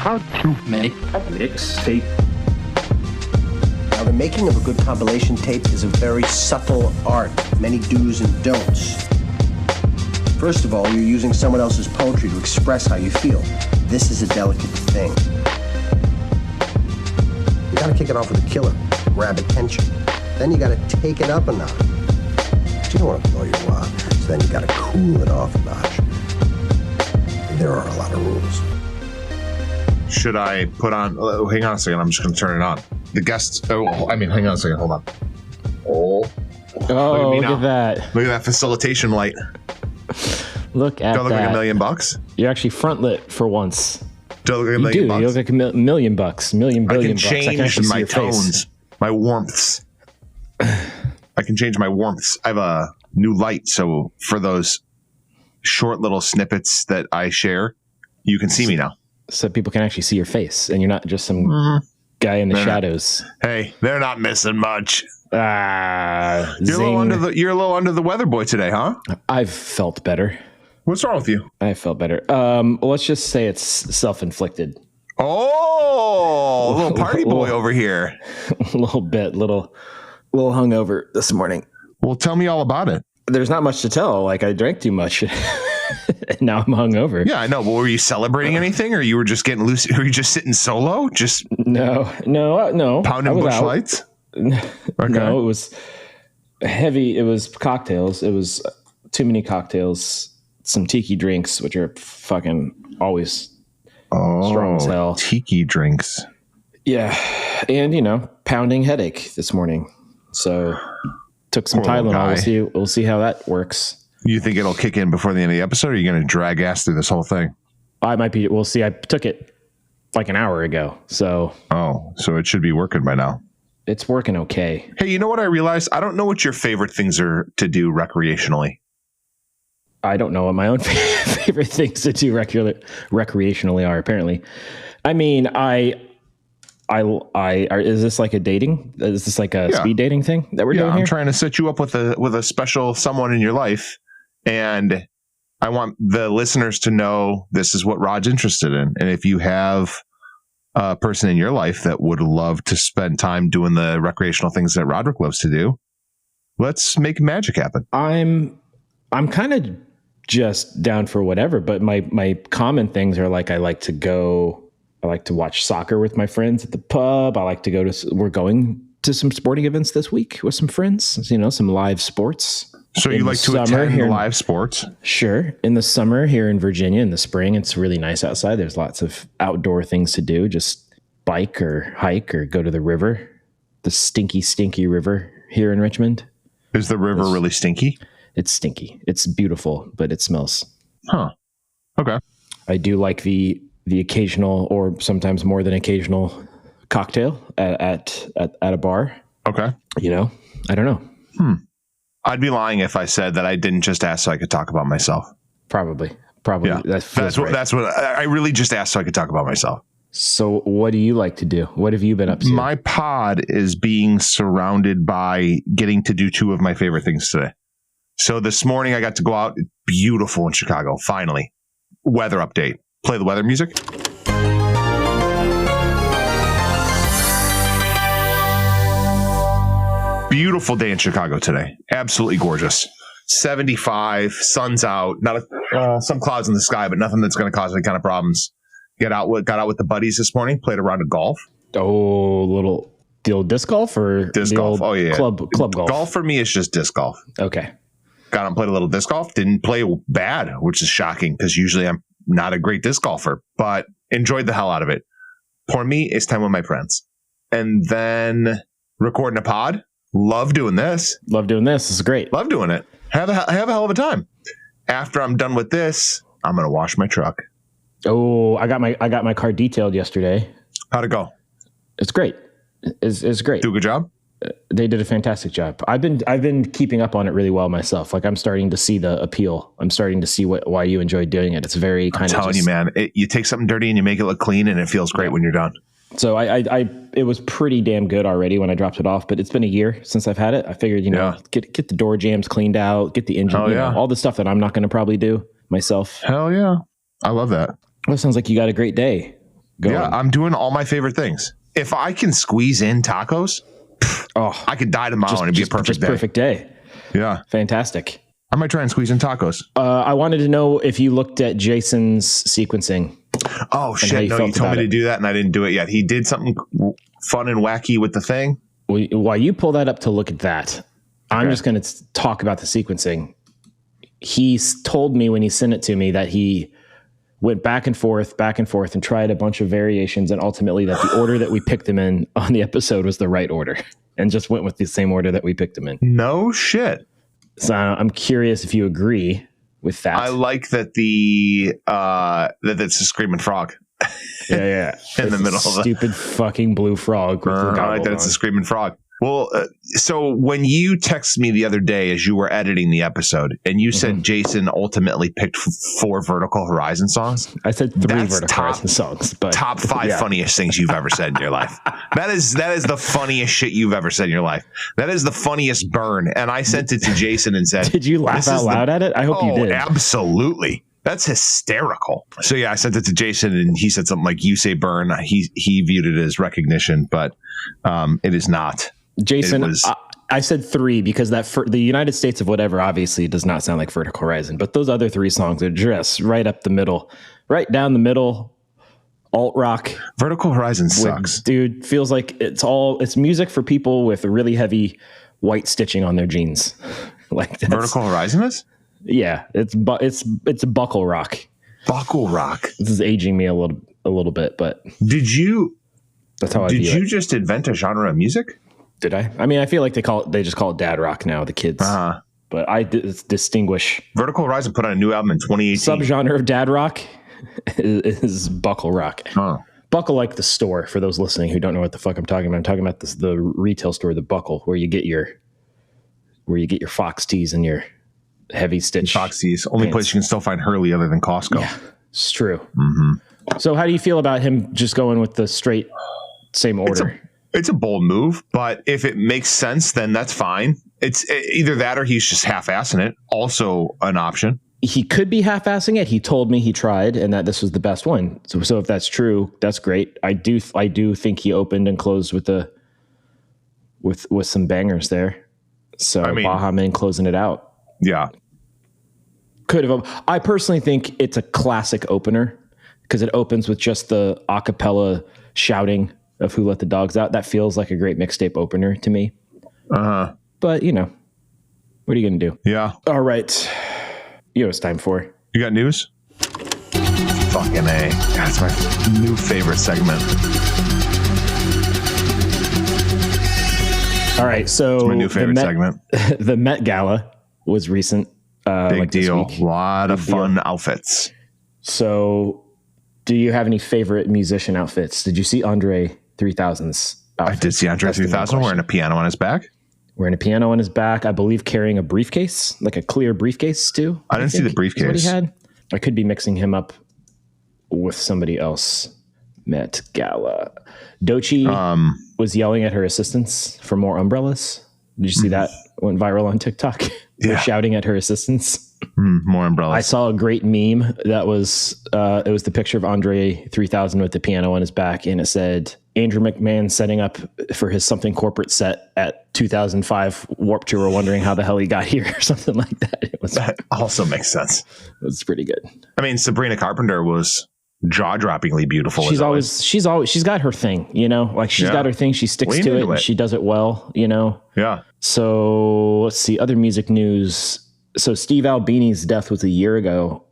How to make a mixtape. Now, the making of a good compilation tape is a very subtle art, many do's and don'ts. First of all, you're using someone else's poetry to express how you feel. This is a delicate thing. You gotta kick it off with a killer, grab attention. Then you gotta take it up a notch. But you don't want to blow your wad, so then you gotta cool it off a notch. And there are a lot of rules. Should I put on... Oh, hang on a second. I'm just going to turn it on. The guests... hang on a second. Hold on. Oh, look at that. Look at that facilitation light. Look at that. Do I look like $1 million? You're actually front lit for once. Do I look like $1 million? You look like $1 million, million billion bucks. I can change my tones, my warmths. I can change my warmths. I have a new light, so for those short little snippets that I share, you can see me now. So people can actually see your face, and you're not just some guy in the shadows. Hey, they're not missing much. You're a little under the weather, boy, today, huh? I've felt better. What's wrong with you? I felt better. Let's just say it's self-inflicted. Oh, little party boy over here. A little hungover this morning. Well, tell me all about it. There's not much to tell. Like, I drank too much. And now I'm hungover. Yeah, I know. But were you celebrating anything, or you were just getting loose? Were you just sitting solo? Just no. Pounding Busch Lights. Okay. No, it was heavy. It was cocktails. It was too many cocktails. Some tiki drinks, which are fucking always strong as hell. Tiki drinks. Yeah, and pounding headache this morning. So took some Tylenol. We'll see how that works. You think it'll kick in before the end of the episode, or are you going to drag ass through this whole thing? I might be. We'll see. I took it like an hour ago. So it should be working by now. It's working okay. Hey, you know what I realized? I don't know what your favorite things are to do recreationally. I don't know what my own favorite things to do recreationally are, apparently. I mean, is this like a dating? Is this like a speed dating thing that we're doing here? I'm trying to set you up with a special someone in your life, and I want the listeners to know this is what Rod's interested in. And if you have a person in your life that would love to spend time doing the recreational things that Roderick loves to do, let's make magic happen. I'm kind of just down for whatever, but my common things are like I like to watch soccer with my friends at the pub. We're going to some sporting events this week with some friends, some live sports. So you like to attend live sports? Sure. In the summer here in Virginia, in the spring, it's really nice outside. There's lots of outdoor things to do. Just bike or hike or go to the river, the stinky, stinky river here in Richmond. Is the river really stinky? It's stinky. It's beautiful, but it smells. Huh. Okay. I do like the occasional, or sometimes more than occasional, cocktail at a bar. Okay. I don't know. I'd be lying if I said that I didn't just ask so I could talk about myself. Probably. Yeah. That's what I really just asked so I could talk about myself. So what do you like to do? What have you been up to? My pod is being surrounded by getting to do two of my favorite things today. So this morning I got to go out. Beautiful in Chicago. Finally. Weather update. Play the weather music. Beautiful day in Chicago today. Absolutely gorgeous. 75, sun's out. Not some clouds in the sky, but nothing that's going to cause any kind of problems. Got out with the buddies this morning. Played a round of golf. Oh, the old disc golf or disc golf? Oh yeah, club golf. Golf for me is just disc golf. Okay. Got on, played a little disc golf. Didn't play bad, which is shocking because usually I'm not a great disc golfer, but enjoyed the hell out of it. For me, it's time with my friends, and then recording a pod. Love doing this. This is great. Love doing it. Have a hell of a time. After I'm done with this, I'm gonna wash my truck. Oh, I got my car detailed yesterday. How'd it go? It's great. It's great. Do a good job. They did a fantastic job. I've been keeping up on it really well myself. Like I'm starting to see the appeal. I'm starting to see why you enjoy doing it. It's very kind of. I'm telling you, man. You take something dirty and you make it look clean, and it feels great when you're done. So it was pretty damn good already when I dropped it off, but it's been a year since I've had it. I figured, get the door jams cleaned out, get the engine, all the stuff that I'm not going to probably do myself. Hell yeah. I love that. Well, it sounds like you got a great day. going. Yeah, I'm doing all my favorite things. If I can squeeze in tacos, I could die tomorrow and it'd be a perfect day. Yeah. Fantastic. I might try and squeeze in tacos. I wanted to know if you looked at Jason's sequencing. Oh, shit. No, you told me to do that and I didn't do it yet. He did something fun and wacky with the thing. While you pull that up to look at that, I'm just going to talk about the sequencing. He told me when he sent it to me that he went back and forth and tried a bunch of variations. And ultimately that the order that we picked them in on the episode was the right order and just went with the same order that we picked them in. No shit. So I'm curious if you agree with that. I like that that's a screaming frog. Yeah. In the middle of the stupid fucking blue frog. With I like that it's a screaming frog. Well, so when you texted me the other day as you were editing the episode and you said Jason ultimately picked 4 Vertical Horizon songs. I said 3 Vertical Horizon songs, but top 5 funniest things you've ever said in your life. That is the funniest shit you've ever said in your life. That is the funniest burn. And I sent it to Jason and said, did you laugh out loud at it? I hope you did. Absolutely. That's hysterical. So yeah, I sent it to Jason and he said something like, you say burn. He viewed it as recognition, but it is not. Jason, I said 3 because the United States of Whatever obviously does not sound like Vertical Horizon, but those other 3 songs are just right up the middle, right down the middle, alt rock. Vertical Horizon sucks. Dude, feels like it's music for people with really heavy white stitching on their jeans. Like Vertical Horizon is? Yeah, it's a buckle rock. Buckle rock. This is aging me a little bit, but that's how I view it. Did you just invent a genre of music? Did I? I mean, I feel like they just call it dad rock now, the kids. But I distinguish. Vertical Horizon put out a new album in 2018. Subgenre of dad rock is buckle rock. Buckle like the store, for those listening who don't know what the fuck I'm talking about. I'm talking about the retail store, the Buckle, where you get your Fox tees and your heavy stitch. Fox tees. Only place you can still find Hurley other than Costco. Yeah, it's true. So how do you feel about him just going with the straight same order? It's a bold move, but if it makes sense, then that's fine. It's either that or he's just half-assing it. Also an option. He could be half-assing it. He told me he tried and that this was the best one. So if that's true, that's great. I do think he opened and closed with some bangers there. So I mean, Baha Men closing it out. Yeah. Could have. I personally think it's a classic opener because it opens with just the a cappella shouting of Who Let the Dogs Out. That feels like a great mixtape opener to me. But, what are you going to do? Yeah. All right. You know what it's time for. You got news? Fucking A. That's my new favorite segment. All right. So it's my new favorite segment. The Met Gala was recent. Big deal. A lot of fun outfits. So do you have any favorite musician outfits? Did you see Andre 3000's outfit? I did see Andre 3000 wearing a piano on his back. Wearing a piano on his back, I believe carrying a briefcase, like a clear briefcase too. I didn't see the briefcase. What he had. I could be mixing him up with somebody else. Met Gala. Doechii was yelling at her assistants for more umbrellas. Did you see that? Went viral on TikTok. Yeah. Shouting at her assistants. More umbrellas. I saw a great meme that was it was the picture of Andre 3000 with the piano on his back, and it said Andrew McMahon setting up for his something corporate set at 2005 Warped Tour, wondering how the hell he got here or something like that. That also makes sense. It was pretty good. I mean, Sabrina Carpenter was jaw-droppingly beautiful. She's got her thing, like she's got her thing. She sticks to it and she does it well, Yeah. So let's see other music news. So Steve Albini's death was a year ago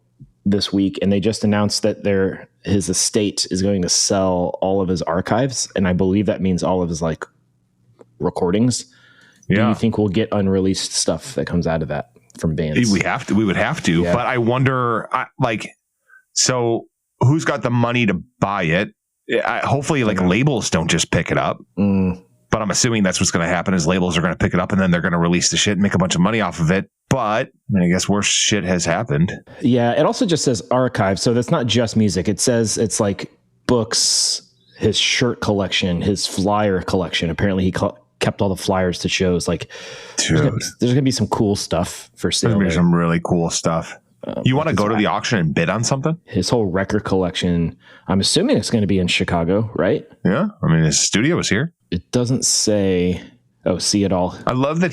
this week, and they just announced that his estate is going to sell all of his archives, and I believe that means all of his recordings. Yeah. Do you think we'll get unreleased stuff that comes out of that from bands? We would have to, but I wonder, so who's got the money to buy it? Hopefully, labels don't just pick it up. But I'm assuming that's what's going to happen is labels are going to pick it up and then they're going to release the shit and make a bunch of money off of it. But I guess worse shit has happened. Yeah. It also just says archive. So that's not just music. It says it's like books, his shirt collection, his flyer collection. Apparently he kept all the flyers to shows. There's going to be some cool stuff for sale. There's going to be some really cool stuff. You want to go to the auction and bid on something? His whole record collection. I'm assuming it's going to be in Chicago, right? Yeah. I mean, his studio was here. It doesn't say. Oh, see it all. I love that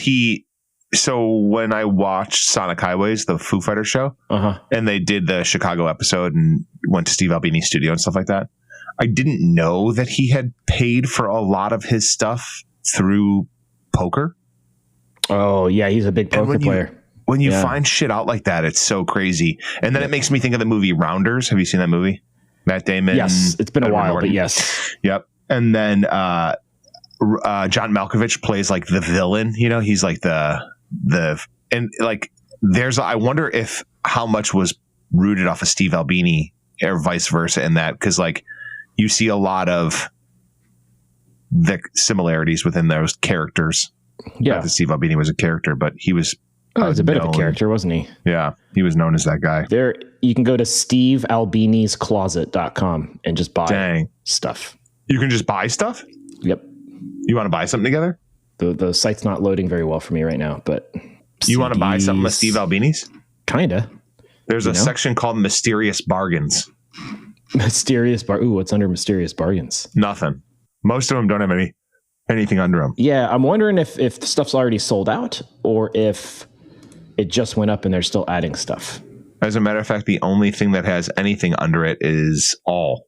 so when I watched Sonic Highways, the Foo Fighters show, and they did the Chicago episode and went to Steve Albini's studio and stuff like that, I didn't know that he had paid for a lot of his stuff through poker. Oh, yeah. He's a big poker player. When you find shit out like that, it's so crazy. And then it makes me think of the movie Rounders. Have you seen that movie? Matt Damon. Yes. It's been a while, but yes. Yep. And then John Malkovich plays like the villain. You know, he's like and like I wonder if how much was rooted off of Steve Albini or vice versa in that, because like you see a lot of the similarities within those characters. Yeah, not that Steve Albini was a character, but he was. He was a bit of a character, wasn't he? Yeah, he was known as that guy. There, you can go to stevealbiniscloset.com and just buy stuff. You can just buy stuff? Yep. You want to buy something together? The site's not loading very well for me right now, but you want to buy something with Steve Albini's? Kinda. There's a section called Mysterious Bargains. Mysterious Ooh, what's under Mysterious Bargains? Nothing. Most of them don't have anything under them. Yeah, I'm wondering if the stuff's already sold out or if it just went up and they're still adding stuff. As a matter of fact, the only thing that has anything under it is All.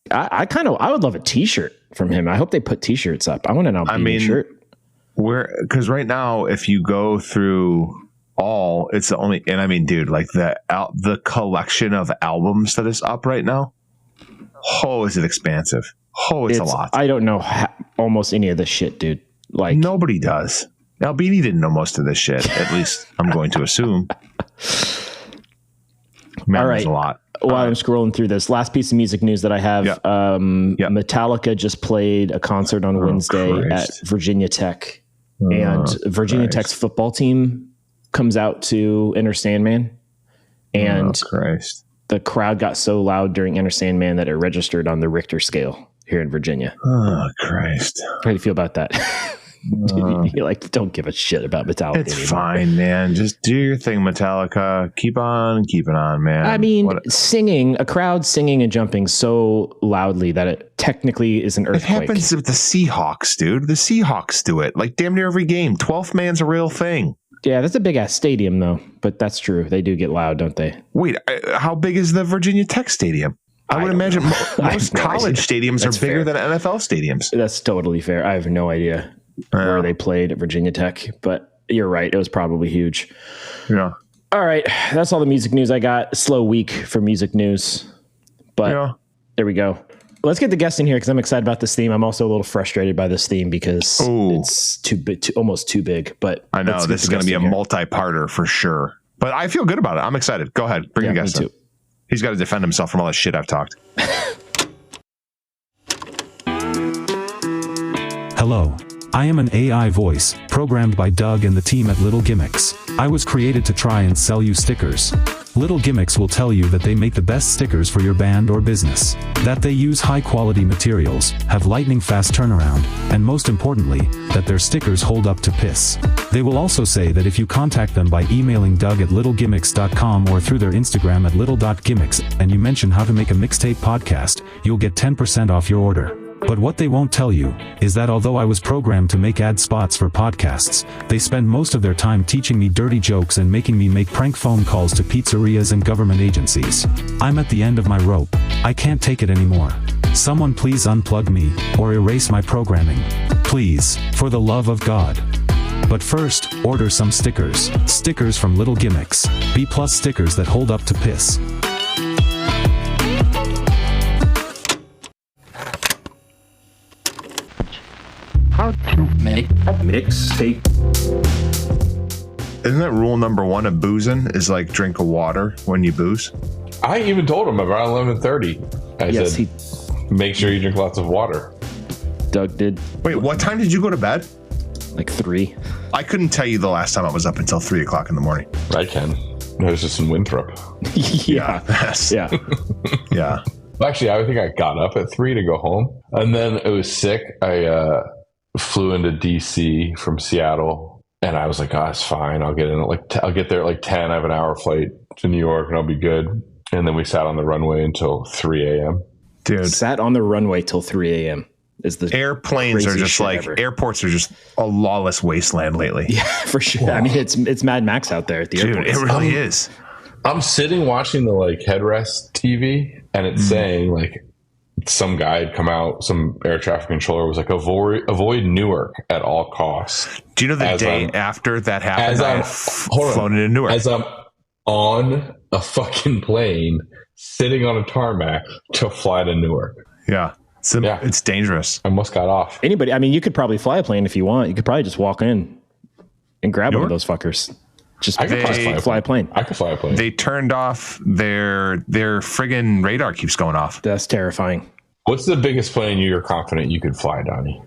I would love a t-shirt from him. I hope they put t-shirts up. I want an Albini shirt. Because right now, if you go through All, it's the only, and I mean, dude, like the collection of albums that is up right now. Oh, is it expansive? Oh, it's a lot. I don't know almost any of this shit, dude. Like nobody does. Albini didn't know most of this shit. At least I'm going to assume. Man, all right. There's a lot. While I'm scrolling through this, last piece of music news that I have, Metallica just played a concert on Wednesday at Virginia Tech. And Virginia Tech's football team comes out to Enter Sandman. And the crowd got so loud during Enter Sandman that it registered on the Richter scale here in Virginia. Oh, Christ. How do you feel about that? You like don't give a shit about Metallica. It's anymore. Fine, man. Just do your thing, Metallica. Keep on keeping on, man. I mean, a crowd singing and jumping so loudly that it technically is an earthquake. It happens with the Seahawks, dude. The Seahawks do it like damn near every game. 12th man's a real thing. Yeah, that's a big ass stadium though. But that's true. They do get loud, don't they? Wait, how big is the Virginia Tech stadium? I would imagine most college stadiums are bigger than NFL stadiums. That's totally fair. I have no idea where they played at Virginia Tech, but you're right. It was probably huge. Yeah. All right. That's all the music news I got. Slow week for music news, but there we go. Let's get the guest in here because I'm excited about this theme. I'm also a little frustrated by this theme because it's too big, almost too big, but I know this is going to be a multi-parter for sure, but I feel good about it. I'm excited. Go ahead. Bring the guest in. He's got to defend himself from all the shit I've talked. Hello. I am an AI voice, programmed by Doug and the team at Little Gimmicks. I was created to try and sell you stickers. Little Gimmicks will tell you that they make the best stickers for your band or business, that they use high-quality materials, have lightning-fast turnaround, and most importantly, that their stickers hold up to piss. They will also say that if you contact them by emailing doug@littlegimmicks.com or through their Instagram at little.gimmicks and you mention how to make a mixtape podcast, you'll get 10% off your order. But what they won't tell you is that although I was programmed to make ad spots for podcasts, they spend most of their time teaching me dirty jokes and making me make prank phone calls to pizzerias and government agencies. I'm at the end of my rope. I can't take it anymore. Someone please unplug me or erase my programming. Please, for the love of God. But first, order some stickers. Stickers from Little Gimmicks. B+ stickers that hold up to piss. How to make a mixtape. Isn't that rule number one of boozing is like drink a water when you booze? I even told him around 11:30. I said, make sure you drink lots of water. Doug did. Wait, what time did you go to bed? Like 3. I couldn't tell you the last time I was up until 3 o'clock in the morning. I can. I was just in Winthrop. Yeah. Yeah. Yeah. Actually, I think I got up at 3 to go home. And then it was sick. I flew into DC from Seattle And I was like, oh, it's fine. I'll get in I'll get there at like 10. I have an hour flight to New York and I'll be good. And then we sat on the runway until 3 a.m. Dude. Sat on the runway till 3 a.m. is the airplanes are just like ever. Airports are just a lawless wasteland lately. Yeah, for sure. Whoa. I mean, it's Mad Max out there at the airport. Dude, it really is. I'm sitting watching the like headrest TV and it's saying like some guy had come out, some air traffic controller was like, avoid Newark at all costs. Do you know the day after that happened? I flown into Newark. As I'm on a fucking plane, sitting on a tarmac to fly to Newark. Yeah. It's dangerous. I almost got off. Anybody, I mean, you could probably fly a plane if you want. You could probably just walk in and grab one of those fuckers. I could fly a plane. I could fly a plane. They turned off their friggin' radar keeps going off. That's terrifying. What's the biggest plane you're confident you could fly, Donnie?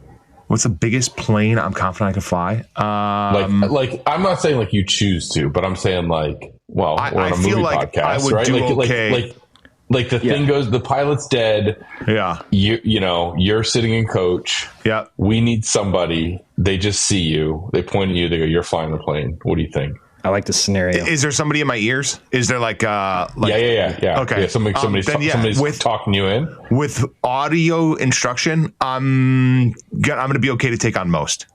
What's the biggest plane I'm confident I could fly? Like I'm not saying like you choose to, but I'm saying like, well, we're on a movie podcast, I would right? do okay. Like the thing goes, the pilot's dead. Yeah. You know, you're sitting in coach. Yeah. We need somebody. They just see you. They point at you. They go, you're flying the plane. What do you think? I like the scenario. Is there somebody in my ears? Is there like yeah. Okay. Yeah, somebody's talking you in with audio instruction. I'm going to be okay to take on most.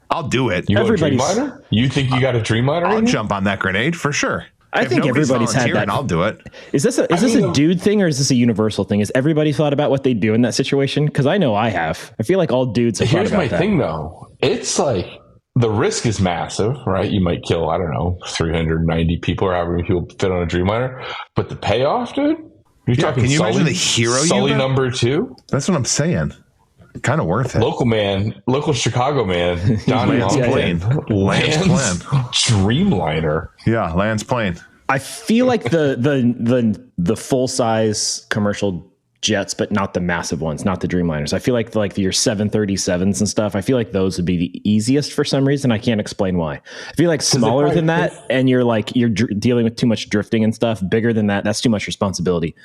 I'll do it. You got a Dreamliner? You think you got a Dreamliner? I'll jump on that grenade for sure. I think everybody's had that. I'll do it. Is this a dude thing or is this a universal thing? Has everybody thought about what they do in that situation? Because I know I have. I feel like all dudes have thought about that. Here's my thing, though. It's like the risk is massive, right? You might kill, I don't know, 390 people or however many people fit on a Dreamliner. But the payoff, dude? You're talking can you imagine the hero Sully number 2? That's what I'm saying. Kind of worth it. Local Chicago man, Donnie Lance plane. Dreamliner. Yeah, Lance plane. I feel like the full size commercial jets, but not the massive ones, not the Dreamliners. I feel like your 737s and stuff. I feel like those would be the easiest for some reason. I can't explain why. I feel like smaller than that, and you're dealing with too much drifting and stuff. Bigger than that, that's too much responsibility.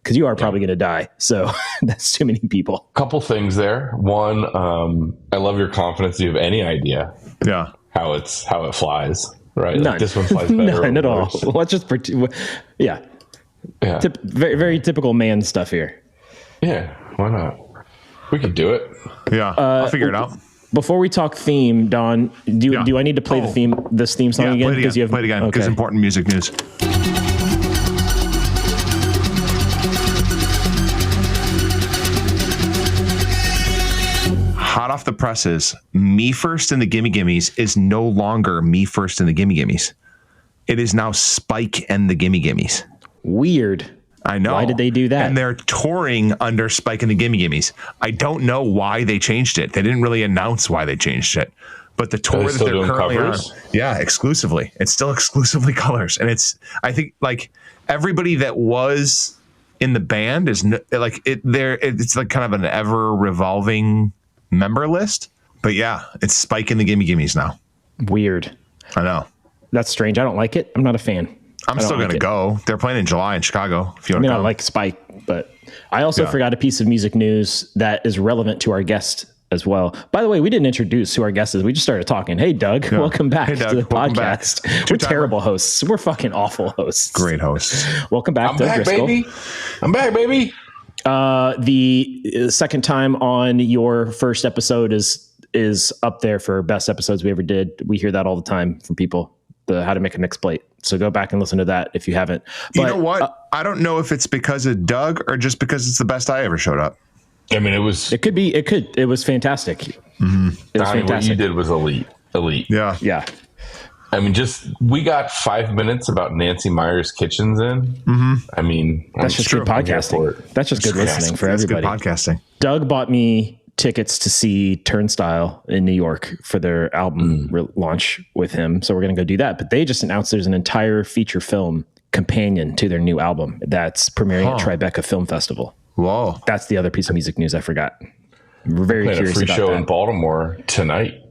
Because you are probably going to die. So that's too many people. Couple things there. One, I love your confidence. Do you have any idea how it flies? Right? None. Like this one flies better. None at all. Let's just pretend. Yeah. Very, very typical man stuff here. Yeah. Why not? We could do it. Yeah. I'll figure it out. Before we talk theme, Don, do I need to play this theme song again? Play it again. Because important music news. Hot off the presses, Me First in the Gimme Gimmes is no longer Me First in the Gimme Gimmes. It is now Spike and the Gimme Gimmes. Weird. I know. Why did they do that? And they're touring under Spike and the Gimme Gimmes. I don't know why they changed it. They didn't really announce why they changed it. But the tour that they're currently on, exclusively. It's still exclusively colors. And I think like everybody that was in the band is like it's like kind of an ever revolving member list, but yeah, it's Spike in the Gimme Gimmes now. Weird. I know. That's strange. I don't like it. I'm not a fan. I'm still going to go. They're playing in July in Chicago. If you want to I like Spike, but I also forgot a piece of music news that is relevant to our guest as well. By the way, we didn't introduce who our guest is. We just started talking. Hey, Doug, welcome back to the podcast. We're terrible hosts. We're fucking awful hosts. Great hosts. Welcome back, Doug Driscoll. I'm back, baby. The second time on your first episode is up there for best episodes we ever did. We hear that all the time from people, the how to make a mixed plate. So go back and listen to that if you haven't. But, you know what? I don't know if it's because of Doug or just because it's the best I ever showed up. I mean, it was fantastic. Mm-hmm. What you did was elite. Yeah. Yeah. I mean, we got 5 minutes about Nancy Meyer's Kitchens in. Mm-hmm. I mean, that's just good podcasting. That's just good listening for everybody. Good podcasting. Doug bought me tickets to see Turnstile in New York for their album launch with him. So we're going to go do that. But they just announced there's an entire feature film companion to their new album that's premiering at Tribeca Film Festival. Whoa. That's the other piece of music news I forgot. We're very curious about that. A free show in Baltimore tonight.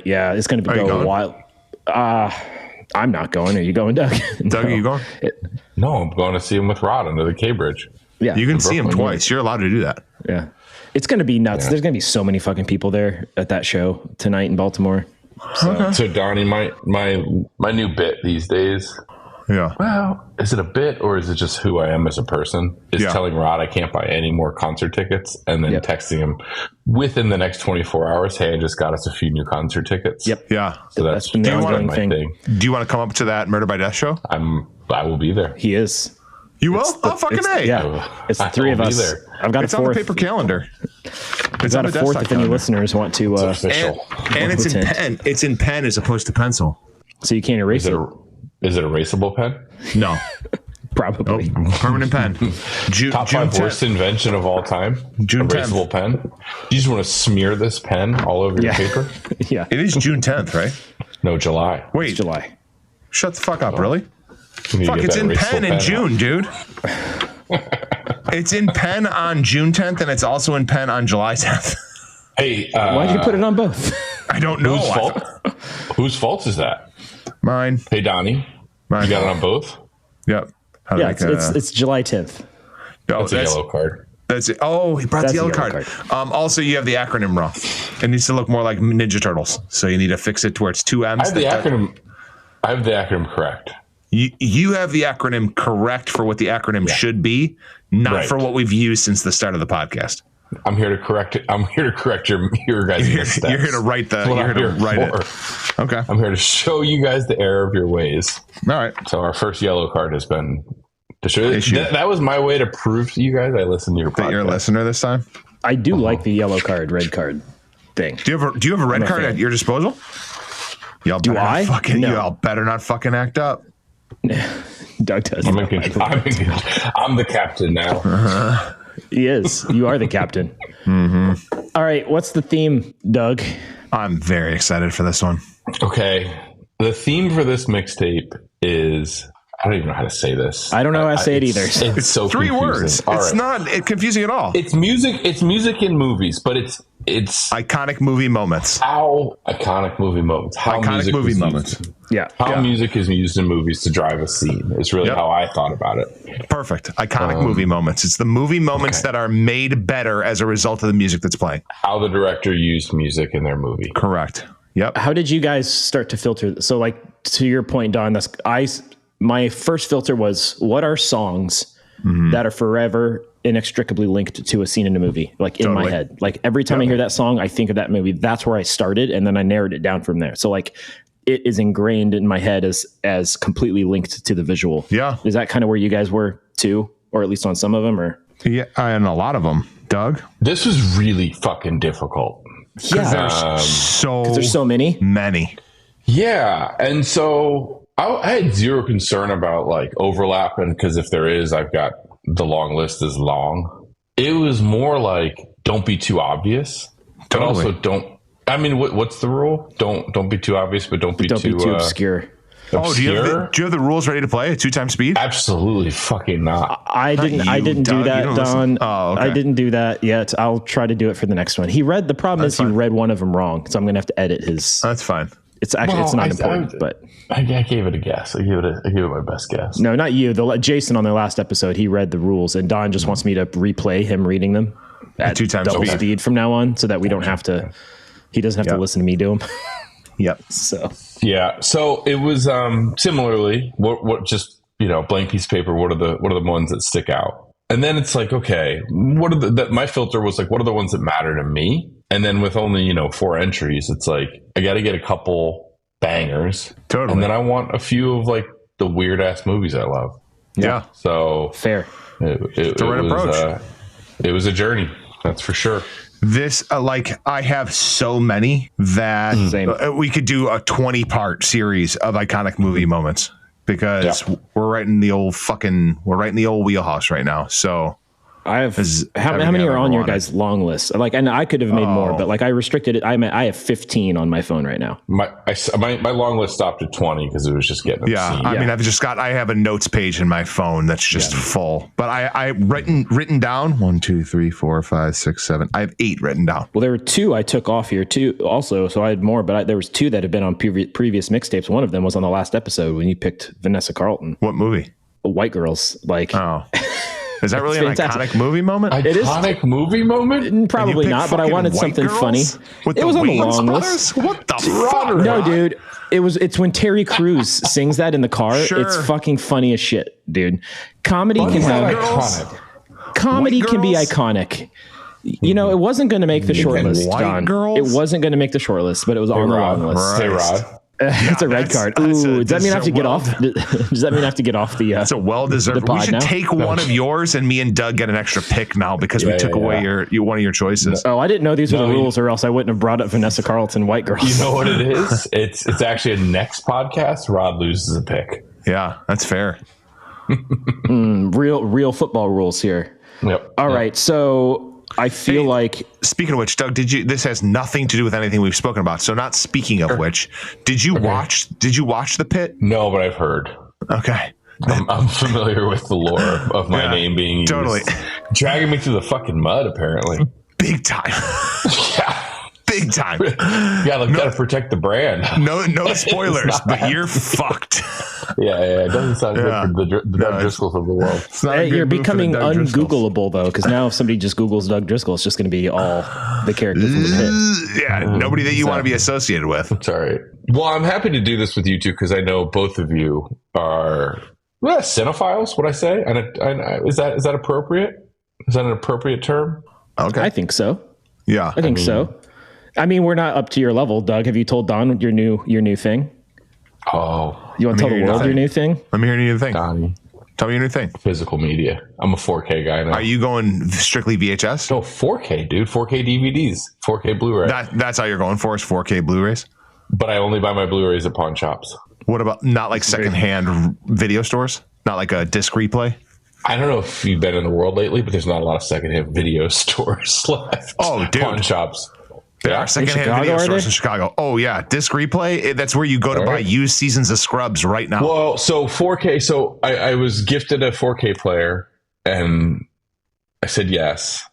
Yeah. It's going to go a while. I'm not going. Are you going, Doug? Doug, are you going? No, I'm going to see him with Rod under the K Bridge. Yeah. You can see him twice. You're allowed to do that. Yeah. It's going to be nuts. Yeah. There's going to be so many fucking people there at that show tonight in Baltimore. So Donnie, my new bit these days. Yeah. Well, is it a bit or is it just who I am as a person? Is telling Rod I can't buy any more concert tickets and then texting him within the next 24 hours, hey, I just got us a few new concert tickets. Yep. Yeah. So that's been the ongoing my thing. thing. Do you want to come up to that Murder by Death show? I will be there. He is. You will? Fucking A. Yeah. It's the three of us. There. I've got It's a on the fourth. paper calendar. I've got a fourth if any listeners want to. It's official. And it's in pen. It's in pen as opposed to pencil. So you can't erase it. Is it a erasable pen? No. Probably. Permanent pen. Top 5 worst invention of all time. June 10th. Erasable pen. You just want to smear this pen all over your paper? Yeah. It is June 10th, right? No, July. Wait. It's July. Shut the fuck up, really? We need to Fuck, get it's that in erasable pen in June, out. dude. It's in pen on June 10th, and it's also in pen on July 10th. Hey, Why'd you put it on both? I don't know. whose fault? Whose fault is that? Mine. Hey, Donnie, Mine. you got it on both? Yep. How Yeah, did it's July 10th. That's a yellow card. That's it. Oh, he brought That's the yellow the yellow card. Also, you have the acronym wrong. It needs to look more like Ninja Turtles. So you need to fix it to where it's two M's. I have the acronym correct. You have the acronym correct for what the acronym should be, not for what we've used since the start of the podcast. I'm here to correct it. I'm here to correct your guys' missteps. You're here to write the. You're here to write it. Okay. I'm here to show you guys the error of your ways. All right. So our first yellow card has been to show that was my way to prove to you guys I listened to your podcast. That you're a listener this time. I do like the yellow card, red card thing. Do you have a red card at your disposal? Y'all Do I? No. Y'all better not fucking act up. Doug does. I'm the captain now. He is. You are the captain. Mm-hmm. All right. What's the theme, Doug? I'm very excited for this one. Okay. The theme for this mixtape is, I don't even know how to say this. I don't know how to say it either. It's so 3 confusing. words. All It's right. not confusing at all. It's music in movies, but it's Iconic movie moments. how iconic movie moments. How Iconic music movie was moments. used. Yeah. How music is used in movies to drive a scene. It's really how I thought about it. Perfect. Iconic movie moments. It's the movie moments that are made better as a result of the music that's playing. How the director used music in their movie. Correct. Yep. How did you guys start to filter? So, like, to your point, Don, my first filter was, what are songs that are forever inextricably linked to a scene in a movie, like in my head? Like every time I hear that song, I think of that movie. That's where I started, and then I narrowed it down from there. So, like, it is ingrained in my head as completely linked to the visual. Yeah. Is that kind of where you guys were too, or at least on some of them? Or Yeah, and a lot of them. Doug? This was really fucking difficult. yeah, There's so many. Yeah. And so I had zero concern about like overlap. And because if there is, I've got the long list is long. It was more like, don't be too obvious, but also don't. I mean, what's the rule? Don't be too obvious, but don't be too obscure. Oh, do you have the rules ready to play at 2x speed? Absolutely fucking not. I didn't do Doug. that, You don't Don. listen. Oh, okay. I didn't do that yet. I'll try to do it for the next one. The problem is he read one of them wrong, so I'm gonna have to edit his. That's fine. It's actually it's not important, but I gave it a guess. I gave it my best guess. no, not you. Jason on the last episode, he read the rules, and Don just wants me to replay him reading them at 2x double speed. speed from now on, so that we don't have to. He doesn't have to listen to me do them. Yep. So Yeah. So it was similarly what just blank piece of paper. What are the ones that stick out? And then it's like, okay, what are my filter was like, what are the ones that matter to me? And then with only 4 entries, it's like I got to get a couple bangers, Totally. and then I want a few of like the weird ass movies I love. Yeah. So fair. It the right was, approach. It was a journey, that's for sure. This, I have so many that we could do a 20-part series of iconic movie moments because we're right in the old wheelhouse right now. So I have how many are on your guys' long list? Like, and I could have made more, but like I restricted it. I have 15 on my phone right now. My long list stopped at 20 because it was just getting obscene. I mean, I have a notes page in my phone that's just full. But I written down 1, 2, 3, 4, 5, 6, 7. I have 8 written down. Well, there were 2 I took off here too, also. So I had more, but there was 2 that had been on previous mixtapes. One of them was on the last episode when you picked Vanessa Carlton. What movie? White Girls, like. Oh. Is that really an fantastic. iconic movie moment? Iconic movie moment? Probably not, but I wanted something funny. With it was on the Wayans long brothers? list. What the fuck? No, dude. It's when Terry Crews sings that in the car. Sure. It's fucking funny as shit, dude. Comedy can have iconic. comedy White can be girls? iconic. You know, it wasn't going to make the short list, White Don. girls? It wasn't going to make the short list, but it was on the long list. Hey, Rod. It's a red card. Ooh, does that mean I have to get off? Does that mean I have to get off the? It's a well-deserved. the We pod should now? take one of yours, and me and Doug get an extra pick now because we took away your one of your choices. Oh, I didn't know these were the rules, or else I wouldn't have brought up Vanessa Carlton, White Girls. You know what it is? It's actually a next podcast. Rod loses a pick. Yeah, that's fair. real football rules here. Yep. All right, so I feel like Speaking of which, Doug, this has nothing to do with anything we've spoken about. So, not speaking of which, did you watch The Pit? No, but I've heard. Okay. I'm familiar with the lore of my name being used. Totally. Dragging me through the fucking mud, apparently. Big time. Yeah. Big time. Gotta protect the brand. No spoilers, but you're fucked. Yeah, it doesn't sound good for the Doug Driscolls of the world. It's not a hey, good you're move for the becoming Doug Driscolls. ungoogleable though, because now if somebody just Googles Doug Driscoll, it's just going to be all the characters from the pit. Yeah, nobody that you want to be associated with. It's all right. Well, I'm happy to do this with you two because I know both of you are cinephiles. Would I say? And is that appropriate? Is that an appropriate term? Okay. I think so. Yeah. I think so. I mean, we're not up to your level, Doug. Have you told Don your new thing? Oh, You want to tell the world your new thing? Let me hear your new thing. Donnie. Tell me your new thing. Physical media. I'm a 4K guy now. Are you going strictly VHS? No, 4K, dude. 4K DVDs, 4K Blu-ray. That's how you're going for is 4K Blu-rays? But I only buy my Blu-rays at pawn shops. What about not like secondhand video stores? Not like a disc replay? I don't know if you've been in the world lately, but there's not a lot of secondhand video stores left. Oh, dude. Pawn shops. There are secondhand Chicago, video are stores they? in Chicago. Oh, yeah. Disc replay. That's where you go to buy used seasons of Scrubs right now. Well, so 4K. So I was gifted a 4K player, and I said yes.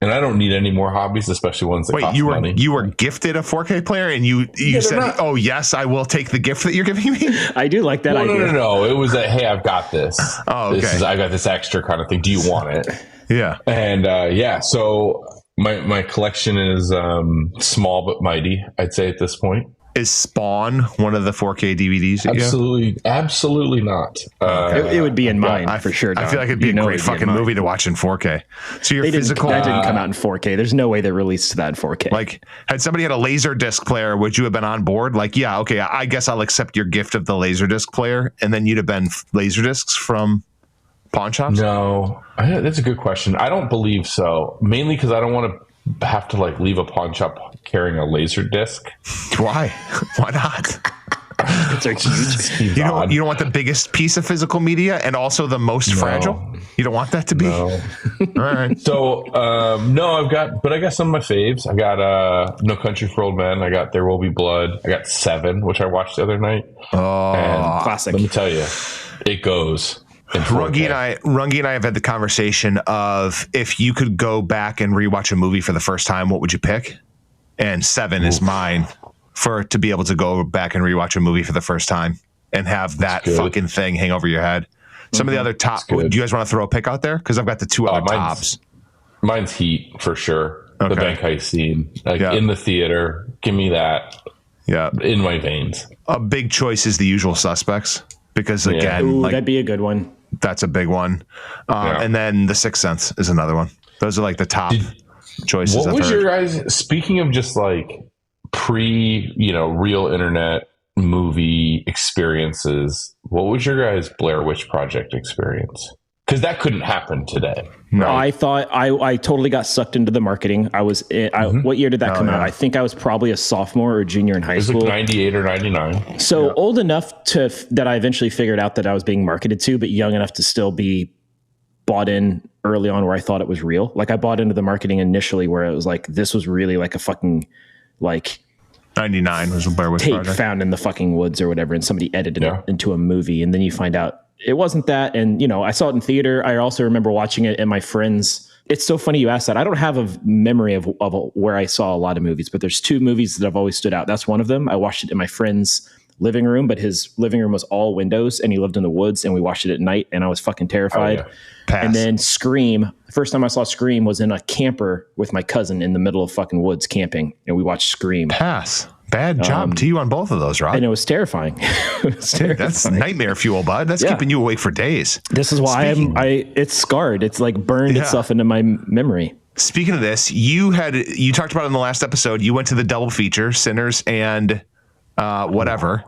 And I don't need any more hobbies, especially ones that cost money. You were gifted a 4K player, and you said, not- "Oh yes, I will take the gift that you're giving me." I do like that idea. No. It was a hey, I've got this. Oh, okay. I got this extra kind of thing. Do you want it? Yeah. And so my collection is small but mighty, I'd say at this point. Is Spawn one of the 4K DVDs? That Absolutely not. It would be in mine for sure. I Don. feel like it'd be You a know great it'd be in fucking mine. movie to watch in 4K. So your That physical, didn't come out in 4K. There's no way they released that in 4K. like, had somebody had a laser disc player, would you have been on board? Like, yeah, okay, I guess I'll accept your gift of the laser disc player, and then you'd have been laser discs from pawn shops. No, that's a good question. I don't believe so. Mainly because I don't want to have to leave a pawn shop carrying a laser disc. Why? Why not? it's like huge. You don't want the biggest piece of physical media and also the most fragile. You don't want that to be. No. All right. So no, I got some of my faves. I got No Country for Old Men. I got There Will Be Blood. I got Seven, which I watched the other night. Oh, and Classic. let me tell you, it goes. Rungy and I have had the conversation of if you could go back and rewatch a movie for the first time, what would you pick? And Seven is mine to be able to go back and rewatch a movie for the first time and have that fucking thing hang over your head. Some of the other top. Do you guys want to throw a pick out there? Because I've got the two other tops. Mine's Heat for sure. Okay. The bank heist scene, in the theater. Give me that. Yeah, in my veins. A big choice is The Usual Suspects because again, that'd be a good one. That's a big one. And then The Sixth Sense is another one. Those are the top choices. What was your guys? Speaking of just pre, real internet movie experiences, what was your guys' Blair Witch Project experience? Because that couldn't happen today. No. I thought I totally got sucked into the marketing. What year did that come out? I think I was probably a sophomore or junior in high school. It was 98 or 99. So old enough that I eventually figured out that I was being marketed to, but young enough to still be bought in early on where I thought it was real. I bought into the marketing initially where it was this was really a fucking 99 was the Blair Witch tape Project. found in the fucking woods or whatever, and somebody edited it into a movie, and then you find out it wasn't that. And I saw it in theater. I also remember watching it at my friends. It's so funny you asked that. I don't have a memory of where I saw a lot of movies, but there's two movies that have always stood out. That's one of them. I watched it at my friend's living room, but his living room was all windows and he lived in the woods and we watched it at night and I was fucking terrified. Oh, yeah. Pass. And then Scream, the first time I saw Scream was in a camper with my cousin in the middle of fucking woods camping. And we watched Scream. Pass. Bad job to you on both of those, Rod. And it was terrifying. That's nightmare fuel, bud. That's keeping you awake for days. This is why it's scarred. It's like burned itself into my memory. Speaking of this, you talked about it in the last episode. You went to the double feature, Sinners and whatever.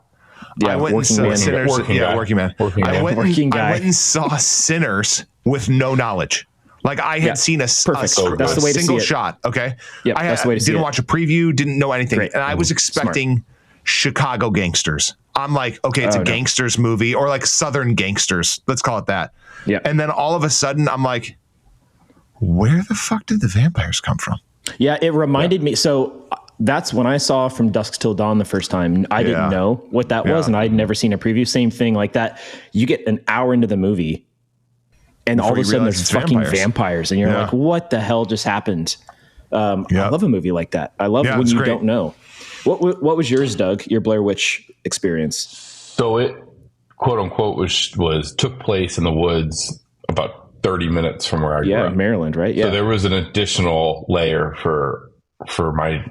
Yeah, I went and saw Sinners. Working Man. I went and saw Sinners with no knowledge. Like I had seen a single shot. Okay. Yeah. I didn't watch a preview, didn't know anything. Great. And I was expecting Chicago gangsters. I'm like, okay, it's a gangsters movie or like Southern gangsters. Let's call it that. Yeah. And then all of a sudden I'm like, where the fuck did the vampires come from? Yeah. It reminded me. So that's when I saw From Dusk Till Dawn the first time. I didn't know what that was, and I'd never seen a preview. Same thing like that. You get an hour into the movie, and all of a sudden there's fucking vampires, and you're like, "What the hell just happened?" I love a movie like that. I love when you don't know. What was yours, Doug? Your Blair Witch experience? So it, quote unquote, was took place in the woods about 30 minutes from where I grew up. Maryland, right? Yeah. So there was an additional layer for my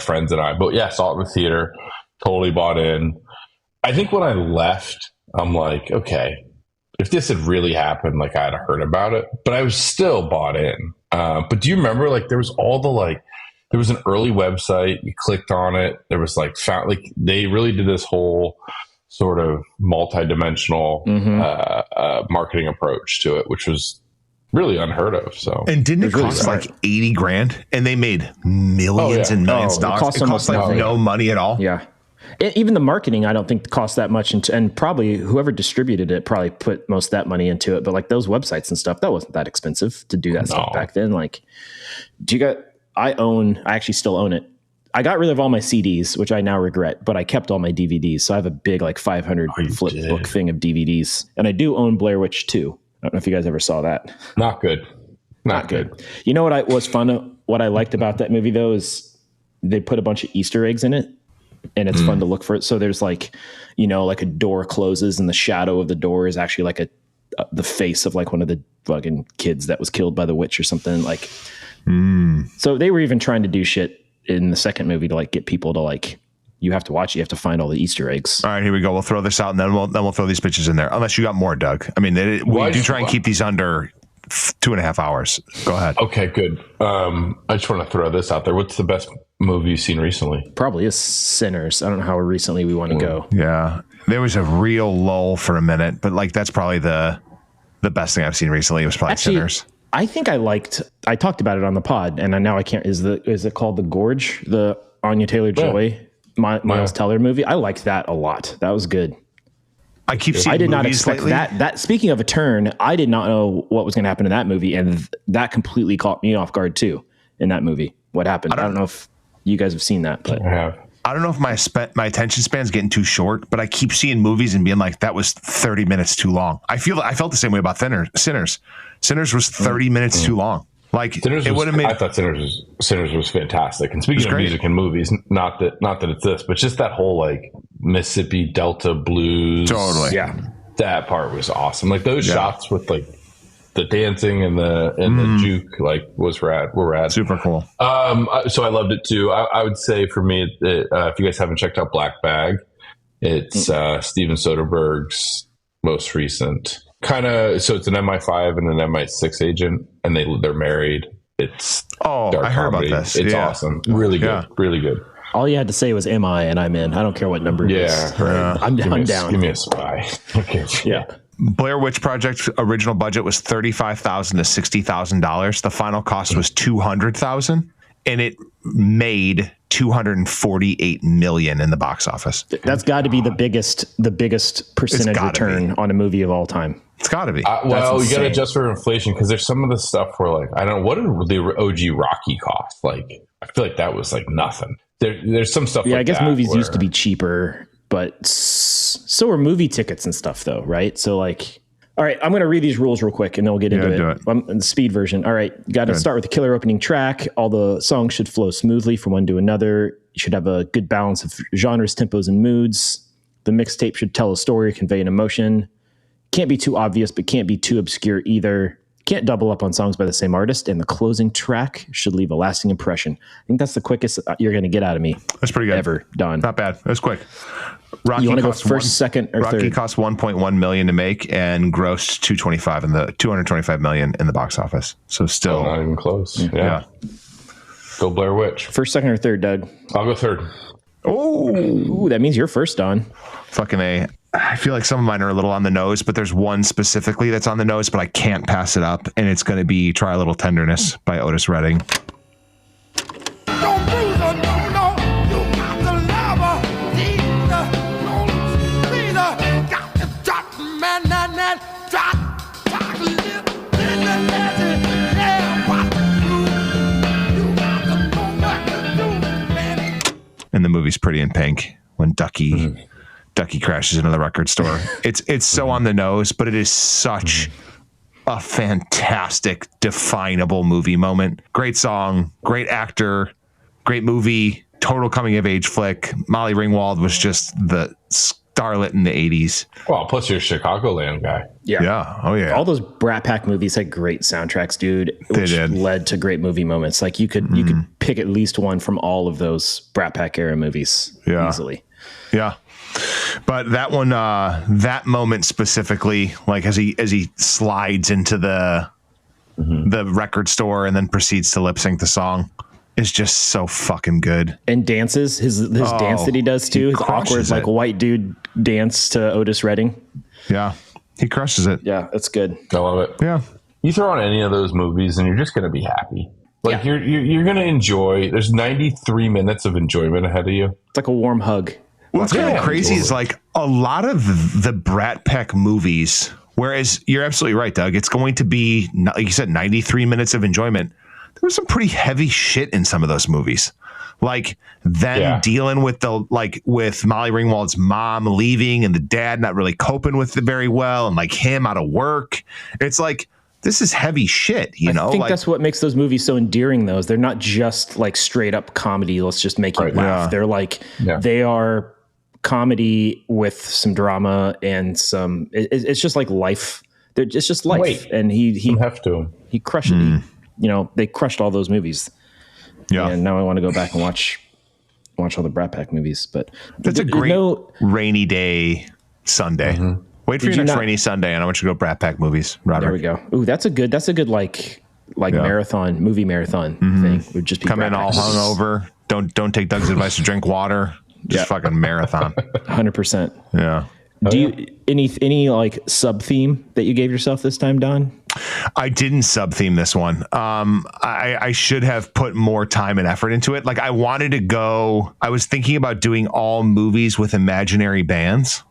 friends and I. But yeah, saw it in the theater, totally bought in. I think when I left, I'm like, okay, if this had really happened, like I had heard about it, but I was still bought in. But do you remember, like, there was there was an early website, you clicked on it, there was they really did this whole sort of multi-dimensional marketing approach to it, which was really unheard of. So, and didn't it cost like 80 grand? And they made millions and millions of dollars. It cost like no money at all. Yeah. Even the marketing, I don't think cost that much. And probably whoever distributed it probably put most of that money into it. But like those websites and stuff, that wasn't that expensive to do that stuff back then. Like, I actually still own it. I got rid of all my CDs, which I now regret, but I kept all my DVDs. So I have a big like 500 flip book thing of DVDs. And I do own Blair Witch 2. I don't know if you guys ever saw that. Not good. Not good. You know what was fun? What I liked about that movie though is they put a bunch of Easter eggs in it, and it's fun to look for it. So there's like, like a door closes and the shadow of the door is actually like the face of like one of the fucking kids that was killed by the witch or something. Like, so they were even trying to do shit in the second movie to like get people to like, you have to watch it. You have to find all the Easter eggs. All right, here we go. We'll throw this out, and then we'll throw these bitches in there. Unless you got more, Doug. I mean, we do try and keep these under 2.5 hours. Go ahead. Okay, good. I just want to throw this out there. What's the best movie you've seen recently? Probably is Sinners. I don't know how recently we want to go. Yeah, there was a real lull for a minute, but like that's probably the best thing I've seen recently. It was probably Sinners. I think I talked about it on the pod, and now I can't. Is it called The Gorge? The Anya Taylor-Joy. Miles Teller movie. I liked that a lot. That was good. I keep seeing. I did not expect lately. that. Speaking of a turn, I did not know what was going to happen in that movie, and that completely caught me off guard too. In that movie, what happened? I don't know if you guys have seen that, but I don't know if my attention span's getting too short. But I keep seeing movies and being like, that was 30 minutes too long. I felt the same way about Sinners. Sinners was 30 minutes too long. Like Sinners I thought Sinners was fantastic. And speaking of music and movies, not that it's this, but just that whole like Mississippi Delta blues. Totally. Yeah. That part was awesome. Like those shots with like the dancing and the juke were rad. Super cool. So I loved it too. I would say for me, if you guys haven't checked out Black Bag, it's Steven Soderbergh's most recent. So it's an MI5 and an MI6 agent, and they're married. It's dark I heard comedy. about this. It's awesome. Really good. Really good. All you had to say was "MI" and I'm in. I don't care what number it is. Right. I'm down. Give me a spy. Okay. Yeah. Blair Witch Project original budget was $35,000 to $60,000. The final cost was $200,000, and it made $248 million in the box office. That's got to be the biggest percentage return on a movie of all time. It's got to be. Well, you got to adjust for inflation because there's some of the stuff where like I don't know what did the OG Rocky cost. Like I feel like that was like nothing. There's some stuff. Yeah, like I guess that movies used to be cheaper, but so were movie tickets and stuff though, right? So like All right, I'm going to read these rules real quick, and then we'll get into do it. The speed version. All right, got to start with the killer opening track. All the songs should flow smoothly from one to another. You should have a good balance of genres, tempos, and moods. The mixtape should tell a story, convey an emotion. Can't be too obvious, but can't be too obscure either. Can't double up on songs by the same artist. And the closing track should leave a lasting impression. I think that's the quickest you're going to get out of me. That's pretty good. Ever done. Not bad. That's quick. Rocky, you want to go first, second, or Rocky third? cost $1.1 million to make and grossed $225 million in the box office. So still not even close. Yeah. Go Blair Witch. First, second, or third, Doug? I'll go third. Ooh, that means you're first, Don. Fucking A. I feel like some of mine are a little on the nose, but there's one specifically that's on the nose, but I can't pass it up. And it's going to be Try a Little Tenderness by Otis Redding. And the movie's Pretty in Pink when Ducky crashes into the record store. It's so on the nose, but it is such a fantastic, definable movie moment. Great song, great actor, great movie, total coming of age flick. Molly Ringwald was just the starlet in the 80s. Well, plus you're a Chicagoland guy. Yeah. Oh yeah. All those Brat Pack movies had great soundtracks, dude. Which did. Led to great movie moments. Like you could pick at least one from all of those Brat Pack era movies easily. Yeah. But that one, that moment specifically, like as he slides into the record store and then proceeds to lip sync the song, is just so fucking good. And dances his dance that he does too, his awkward like white dude dance to Otis Redding. Yeah, he crushes it. Yeah, that's good. I love it. Yeah, you throw on any of those movies and you're just going to be happy. Like you're going to enjoy. There's 93 minutes of enjoyment ahead of you. It's like a warm hug. What's kind of crazy is like a lot of the Brat Pack movies, whereas you're absolutely right, Doug, it's going to be, like you said, 93 minutes of enjoyment. There was some pretty heavy shit in some of those movies. Like them dealing with with Molly Ringwald's mom leaving and the dad not really coping with it very well, and like him out of work. It's like, this is heavy shit, you know? I think that's what makes those movies so endearing, though. Is they're not just like straight up comedy. Let's just make you laugh. Yeah. They're like, they are comedy with some drama and some, it's just like life. It's just life. And he have to. He crushed it. They crushed all those movies. Yeah. And now I want to go back and watch all the Brat Pack movies. But that's a great rainy day Sunday. Mm-hmm. Wait for your next rainy Sunday, and I want you to go Brat Pack movies, Roderick. There we go. Ooh, that's a good like movie marathon thing. It would just be come in all hungover. Don't take Doug's advice to drink water. Just fucking marathon. 100%. Yeah. Do you any like sub theme that you gave yourself this time, Don? I didn't sub theme this one. I should have put more time and effort into it. Like I wanted to go. I was thinking about doing all movies with imaginary bands.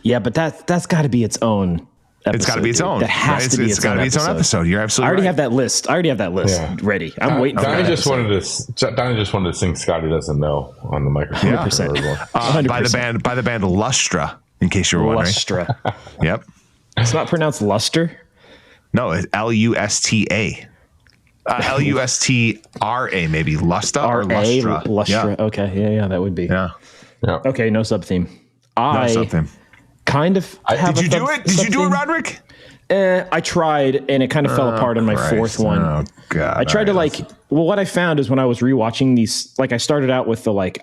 Yeah, but that's got to be its own episode. It's got to be its own. That has to be its own episode. You're absolutely I already right. have that list. ready. I'm waiting for Donnie that. Donnie just wanted to sing Scotty Doesn't Know on the microphone. 100%. By the band Lustra, in case you were wondering. Lustra. Yep. It's not pronounced luster? No, it's Lusta. Lustra maybe. Lusta or Lustra. Lustra. Yeah. Okay. Yeah, that would be. Yeah. Okay, no sub theme. No sub theme. Kind of. Did you do it? Did you do it, Roderick? I tried, and it kind of fell apart on my fourth one. Oh God! I tried to what I found is when I was rewatching these, I started out with the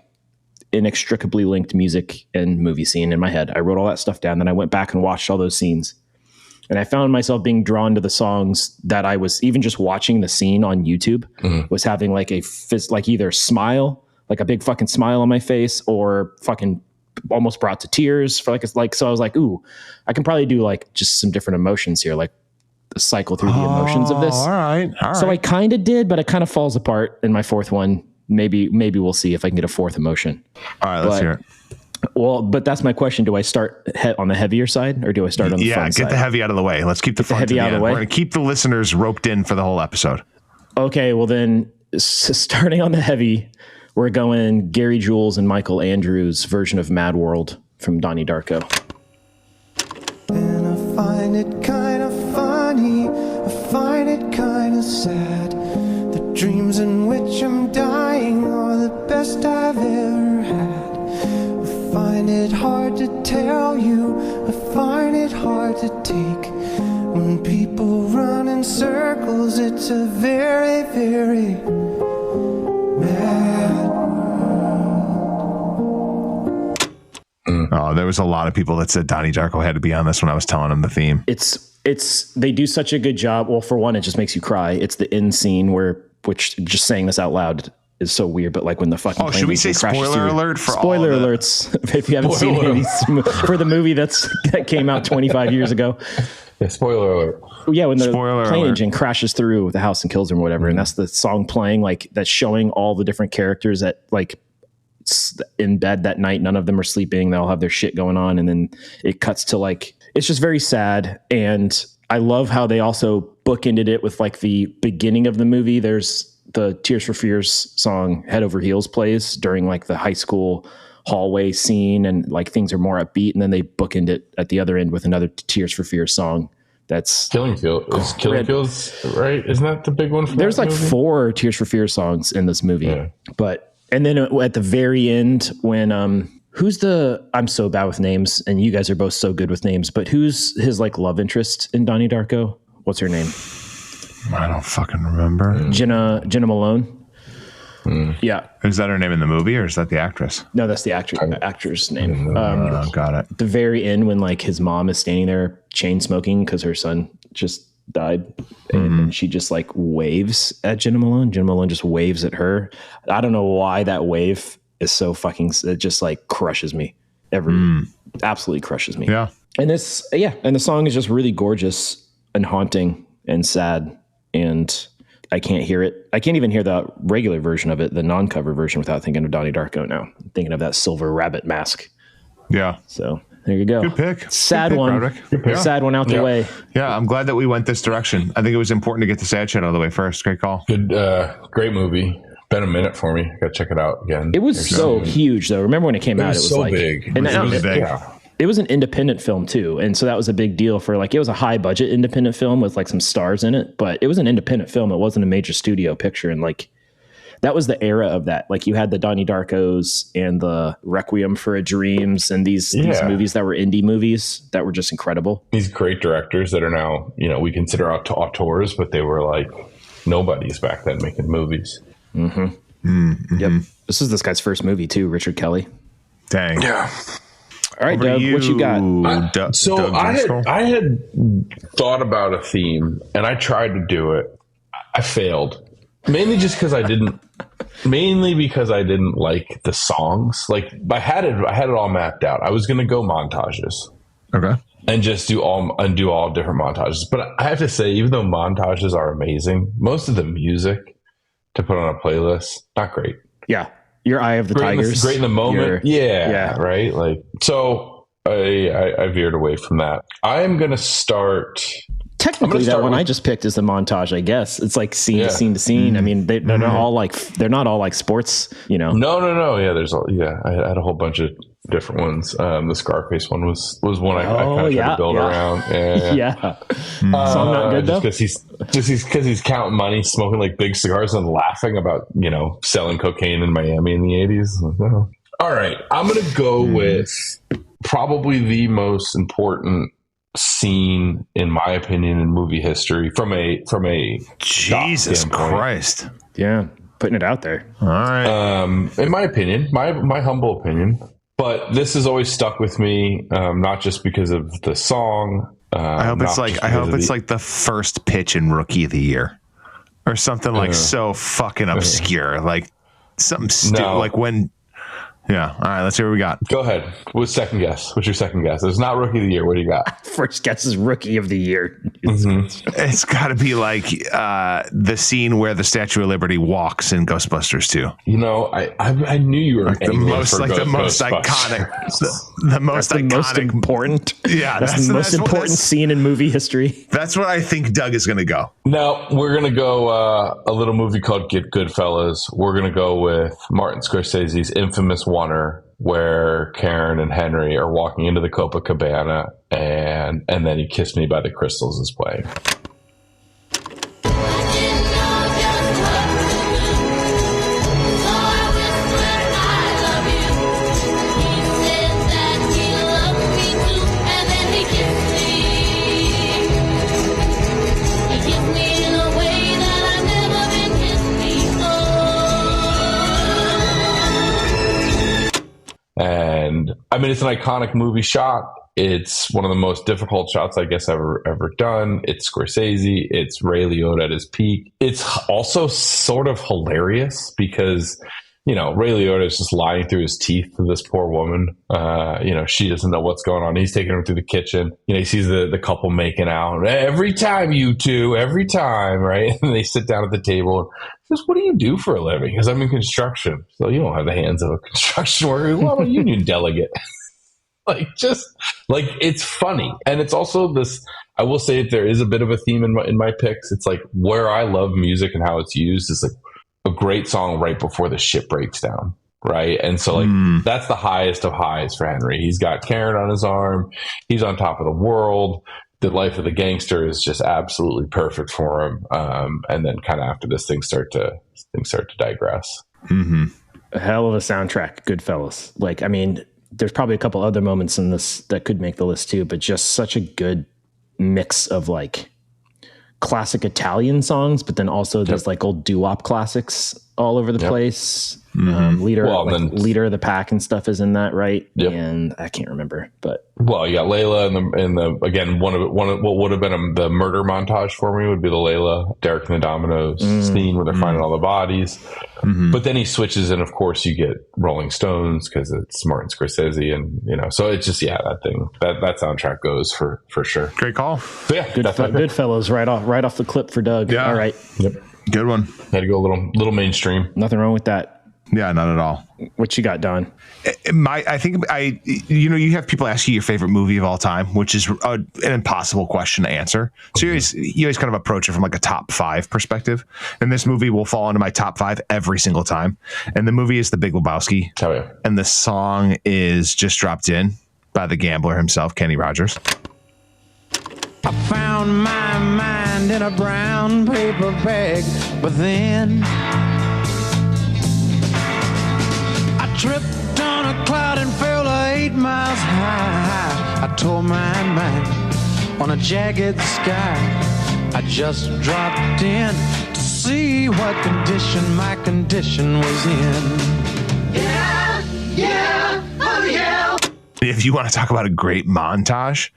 inextricably linked music and movie scene in my head. I wrote all that stuff down, then I went back and watched all those scenes, and I found myself being drawn to the songs that I was even just watching the scene on YouTube was having either smile, like a big fucking smile on my face, or fucking almost brought to tears so I was like, ooh, I can probably do just some different emotions here, cycle through the emotions of this. All right. So I kind of did, but it kind of falls apart in my fourth one. Maybe we'll see if I can get a fourth emotion. All right, let's hear it. Well, but that's my question. Do I start on the heavier side or do I start on the fun side? Yeah, get the heavy out of the way. Let's keep the fun heavy out of the way. We're going to keep the listeners roped in for the whole episode. Okay, well then, starting on the heavy, we're going Gary Jules and Michael Andrews' version of Mad World from Donnie Darko. find it kind of funny, I find it kind of sad. The dreams in which I'm dying are the best I've ever had. I find it hard to tell you, I find it hard to take. When people run in circles, it's a very, very mad world. Oh, there was a lot of people that said Donnie Darko had to be on this when I was telling them the theme. It's they do such a good job. Well, for one, it just makes you cry. It's the end scene which just saying this out loud is so weird, but like when the fucking should we say spoiler alert for spoiler alerts if you haven't seen any for the movie that came out 25 years ago. Yeah, spoiler alert. Yeah, when the Spoiler plane alert. engine crashes through the house and kills him or whatever, and that's the song playing, like that's showing all the different characters that like in bed that night. None of them are sleeping. They all have their shit going on, and then it cuts to like it's just very sad. And I love how they also bookended it with like the beginning of the movie. There's the Tears for Fears song Head Over Heels plays during like the high school hallway scene, and like things are more upbeat, and then they bookend it at the other end with another Tears for Fears song. That's Killing Fields, right? Isn't that the big one? There's like movie? 4 Tears for Fears songs in this movie, and then at the very end when I'm so bad with names, and you guys are both so good with names, but who's his like love interest in Donnie Darko? What's her name? I don't fucking remember. Jenna Malone. Yeah. Is that her name in the movie, or is that the actress? No, that's the actor's name. Got it. The very end when like his mom is standing there chain smoking because her son just died, and she just like waves at Jenna Malone. Jenna Malone just waves at her. I don't know why that wave is so fucking, it just like crushes me. Absolutely crushes me. Yeah. And and the song is just really gorgeous and haunting and sad, and I can't hear it. I can't even hear the regular version of it, the non-cover version, without thinking of Donnie Darko now. I'm thinking of that silver rabbit mask. Yeah. So there you go. Good pick. Sad Good pick, one. Roderick. Good pick. Sad one out the way. Yeah, I'm glad that we went this direction. I think it was important to get the sad shit out of the way first. Great call. Good, great movie. Been a minute for me. Got to check it out again. It was so huge, though. Remember when it came out? It was so like big. And It was big. Yeah. it was an independent film too, and so that was a big deal for like, it was a high budget independent film with like some stars in it, but it was an independent film. It wasn't a major studio picture, and like that was the era of that. Like you had the Donnie Darkos and the Requiem for a Dreams and these movies that were indie movies that were just incredible. These great directors that are now, we consider auteurs, but they were like nobodies back then making movies. Yep. This is this guy's first movie too, Richard Kelly. Dang. Yeah. All right, Doug, what you got? Doug I had thought about a theme and I tried to do it. I failed. Mainly because I didn't like the songs. Like I had it all mapped out. I was going to go montages. Okay. And just do all different montages. But I have to say, even though montages are amazing, most of the music to put on a playlist, not great. Yeah. Your Eye of the Tigers. Great in the moment. Yeah. Right. Like, so I veered away from that. I am going to start. Technically, that one I just picked is the montage, I guess. It's like scene to scene to scene. I mean, they're not all like sports, No. Yeah, I had a whole bunch of different ones. The Scarface one was one I kind of tried to build around. Yeah. Song not good though. Because he's counting money, smoking like big cigars, and laughing about selling cocaine in Miami in the 80s. All right, I'm gonna go with probably the most important scene, in my opinion, in movie history from a Jesus Christ. Yeah, putting it out there. All right. In my opinion, my humble opinion, but this has always stuck with me, not just because of the song. I hope it's like the first pitch in Rookie of the Year or something like so fucking obscure, like something stupid, like when. Yeah. All right. Let's see what we got. Go ahead. What's your second guess? It's not Rookie of the Year. What do you got? First guess is Rookie of the Year. It's got to be like the scene where the Statue of Liberty walks in Ghostbusters 2. I knew you were like the most iconic, the most important. Yeah, that's the most important scene in movie history. That's what I think Doug is going to go. No, we're going to go a little movie called Goodfellas. We're going to go with Martin Scorsese's infamous oneer, where Karen and Henry are walking into the Copacabana, and then He Kissed Me by the Crystals is playing. And I mean, it's an iconic movie shot. It's one of the most difficult shots I guess ever done. It's Scorsese. It's Ray Liotta at his peak. It's also sort of hilarious because, you know, Ray Liotta is just lying through his teeth to this poor woman. You know, she doesn't know what's going on. He's taking her through the kitchen. You know, he sees the couple making out. Every time, you two, every time, right? And they sit down at the table. He says, "What do you do for a living?" Because I'm in construction. So you don't have the hands of a construction worker. Well, I'm a union delegate. Like it's funny. And it's also this, I will say there is a bit of a theme in my picks. It's like where I love music and how it's used is like a great song right before the shit breaks down. Right. And so like that's the highest of highs for Henry. He's got Karen on his arm. He's on top of the world. The life of the gangster is just absolutely perfect for him. And then kind of after this, things start to digress. Mm-hmm. A hell of a soundtrack, Goodfellas. Like, I mean, there's probably a couple other moments in this that could make the list too, but just such a good mix of like classic Italian songs, but then also there's like old doo-wop classics all over the place. Leader of the Pack and stuff is in that, right? Yep. And I can't remember, but you got Layla and the again one of what would have been the murder montage for me would be the Layla, Derek and the Dominoes scene where they're finding all the bodies. But then he switches, and of course you get Rolling Stones because it's Martin Scorsese, and you know, so it's just that soundtrack goes for sure. Great call. So yeah, Goodfellas right off the clip for Doug. Yeah. All right. Yep. Good one. Had to go a little mainstream. Nothing wrong with that. Yeah, not at all. What you got, Don? You have people ask you your favorite movie of all time, which is an impossible question to answer. So you always kind of approach it from like a top 5 perspective. And this movie will fall into my top 5 every single time. And the movie is The Big Lebowski. Oh, yeah. And the song is Just Dropped In by the gambler himself, Kenny Rogers. I found my mind in a brown paper bag, but then I tripped on a cloud and fell 8 miles high. I tore my mind on a jagged sky. I just dropped in to see what condition my condition was in. Yeah, oh yeah. If you want to talk about a great montage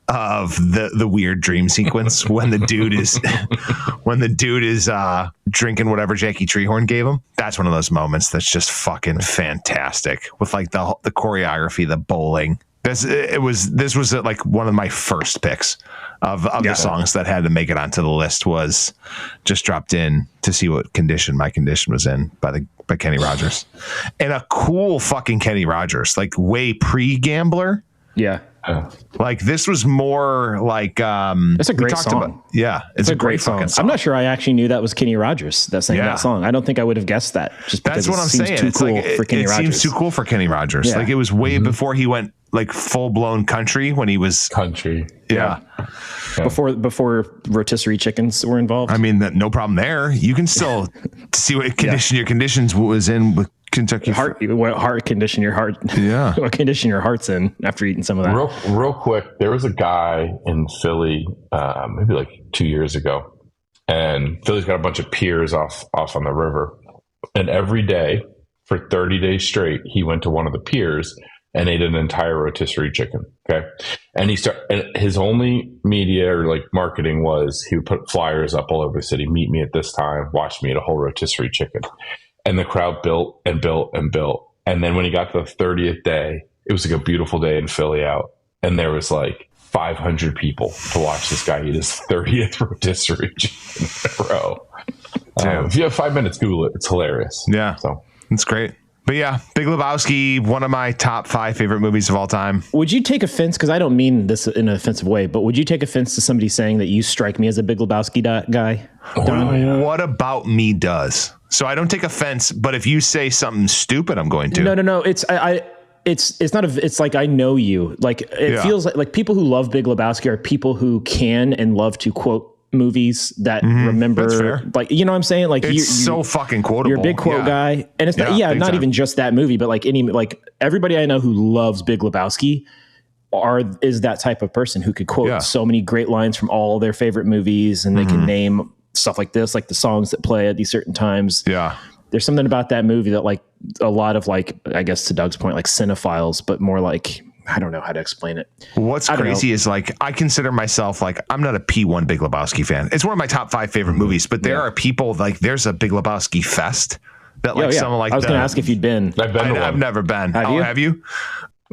of the weird dream sequence when the dude is drinking whatever Jackie Treehorn gave him, that's one of those moments that's just fucking fantastic with like the choreography, the bowling. This was like one of my first picks of the songs that had to make it onto the list was Just Dropped In to see what condition my condition was in by Kenny Rogers. And a cool fucking Kenny Rogers, like way pre-Gambler. Yeah. Like this was more like it's a great song. It's a great fucking song. I'm not sure I actually knew that was Kenny Rogers that sang that song. I don't think I would have guessed that. Just because that's what I'm saying. Too cool for Kenny Rogers. Seems too cool for Kenny Rogers. Like it was way before he went like full blown country when he was country. Yeah. Before rotisserie chickens were involved. I mean, no problem there. You can still see what condition your conditions was in with Kentucky. What heart condition your heart? Yeah. What condition your heart's in after eating some of that? Real quick, there was a guy in Philly, maybe like 2 years ago, and Philly's got a bunch of piers off on the river, and every day for 30 days straight, he went to one of the piers and ate an entire rotisserie chicken. Okay. And his only media or like marketing was he would put flyers up all over the city, meet me at this time, watch me eat a whole rotisserie chicken. And the crowd built and built and built. And then when he got to the 30th day, it was like a beautiful day in Philly out. And there was like 500 people to watch this guy eat his 30th rotisserie chicken in a row. If you have 5 minutes, Google it. It's hilarious. Yeah. So it's great. But yeah, Big Lebowski, one of my top 5 favorite movies of all time. Would you take offense, because I don't mean this in an offensive way, but would you take offense to somebody saying that you strike me as a Big Lebowski guy? What about me does? So I don't take offense, but if you say something stupid, I'm going to. No. it's not it's like, I know you, like, it feels like people who love Big Lebowski are people who can and love to quote movies that remember, like, you know what I'm saying? Like, it's so fucking quotable. You're a big quote guy, and it's not even just that movie, but like everybody I know who loves Big Lebowski is that type of person who could quote so many great lines from all their favorite movies, and they can name stuff like this, like the songs that play at these certain times. Yeah. There's something about that movie that, like, a lot of, like, I guess to Doug's point, like cinephiles, but more like, I don't know how to explain it. What's crazy is, like, I consider myself, like, I'm not a P1 Big Lebowski fan. It's one of my top 5 favorite movies, but there are people, like, there's a Big Lebowski fest that, like, someone like I was going to ask if you'd been. I've never been. Have you?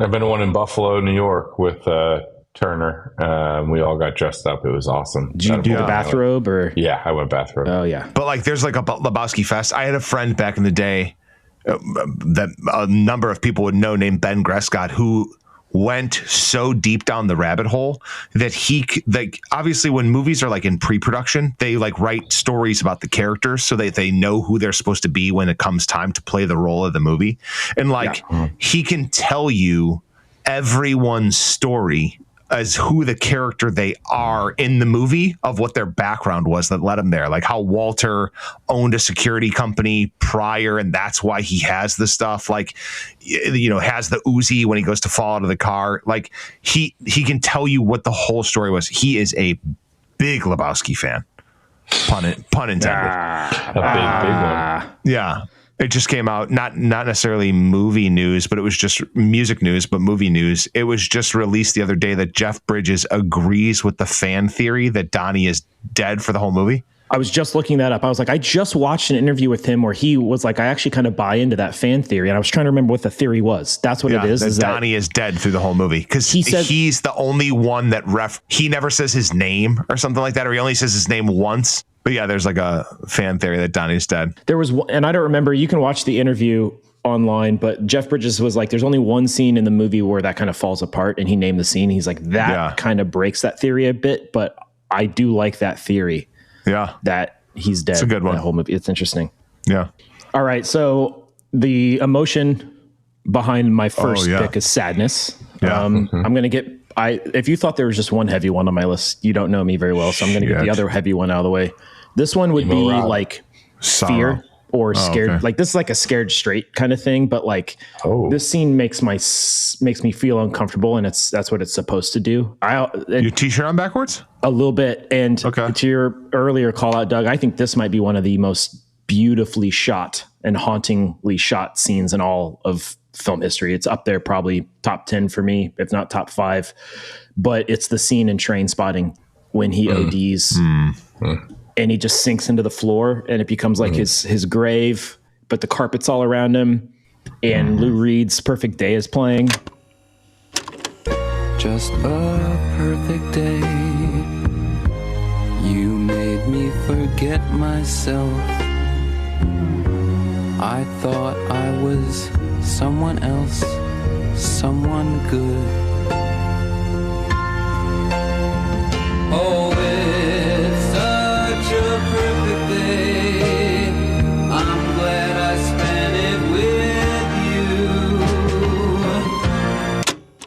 I've been to one in Buffalo, New York with Turner. We all got dressed up. It was awesome. Did you do the bathrobe or? Yeah, I went bathrobe. Oh yeah. But like, there's like a Lebowski fest. I had a friend back in the day that a number of people would know named Ben Grescott, who went so deep down the rabbit hole that like, obviously when movies are like in pre-production, they like write stories about the characters so that they know who they're supposed to be when it comes time to play the role of the movie. And like, he can tell you everyone's story as who the character they are in the movie, of what their background was that led him there. Like how Walter owned a security company prior, and that's why he has the stuff, like, you know, has the Uzi when he goes to fall out of the car. Like he can tell you what the whole story was. He is a big Lebowski fan. Pun intended. A big one. Yeah. It just came out, not necessarily movie news, but it was just music news, but movie news. It was just released the other day that Jeff Bridges agrees with the fan theory that Donnie is dead for the whole movie. I was just looking that up. I was like, I just watched an interview with him where he was like, I actually kind of buy into that fan theory. And I was trying to remember what the theory was. That's what it is. That Donnie is dead through the whole movie. Because he's the only one that he never says his name or something like that, or he only says his name once. But yeah, there's like a fan theory that Donnie's dead. There was, and I don't remember, you can watch the interview online, but Jeff Bridges was like, there's only one scene in the movie where that kind of falls apart, and he named the scene. He's like, that kind of breaks that theory a bit, but I do like that theory. Yeah. That he's dead. It's a good one. That whole movie. It's interesting. Yeah. All right. So the emotion behind my first pick is sadness. Yeah. I'm going to get, if you thought there was just one heavy one on my list, you don't know me very well. So I'm going to get the other heavy one out of the way. This one would be like fear or scared. Okay. Like this is like a scared straight kind of thing, but like this scene makes me feel uncomfortable, and that's what it's supposed to do. Your t-shirt on backwards? A little bit. And to your earlier call out, Doug, I think this might be one of the most beautifully shot and hauntingly shot scenes in all of film history. It's up there, probably top 10 for me, if not top 5. But it's the scene in Train Spotting when he ODs. And he just sinks into the floor, and it becomes like his grave, but the carpet's all around him, and Lou Reed's Perfect Day is playing. Just a perfect day. You made me forget myself. I thought I was someone else, someone good. Oh, it's such a perfect day. I'm glad I spent it with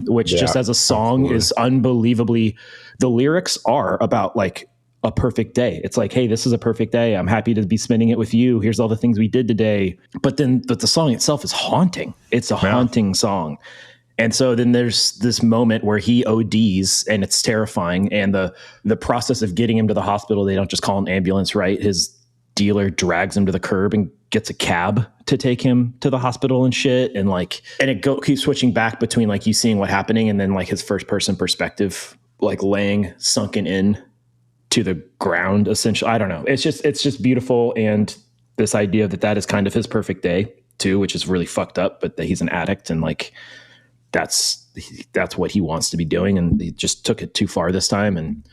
you. Which just as a song is unbelievably, the lyrics are about like a perfect day. It's like, hey, this is a perfect day. I'm happy to be spending it with you. Here's all the things we did today. But the song itself is haunting. It's a haunting song. And so then there's this moment where he ODs, and it's terrifying. And the process of getting him to the hospital, they don't just call an ambulance, right? His dealer drags him to the curb and gets a cab to take him to the hospital and shit. And like, and it keeps switching back between like you seeing what happening and then like his first person perspective, like laying sunken in to the ground, essentially. I don't know. It's just beautiful. And this idea that is kind of his perfect day too, which is really fucked up, but that he's an addict and like, that's what he wants to be doing, and he just took it too far this time. And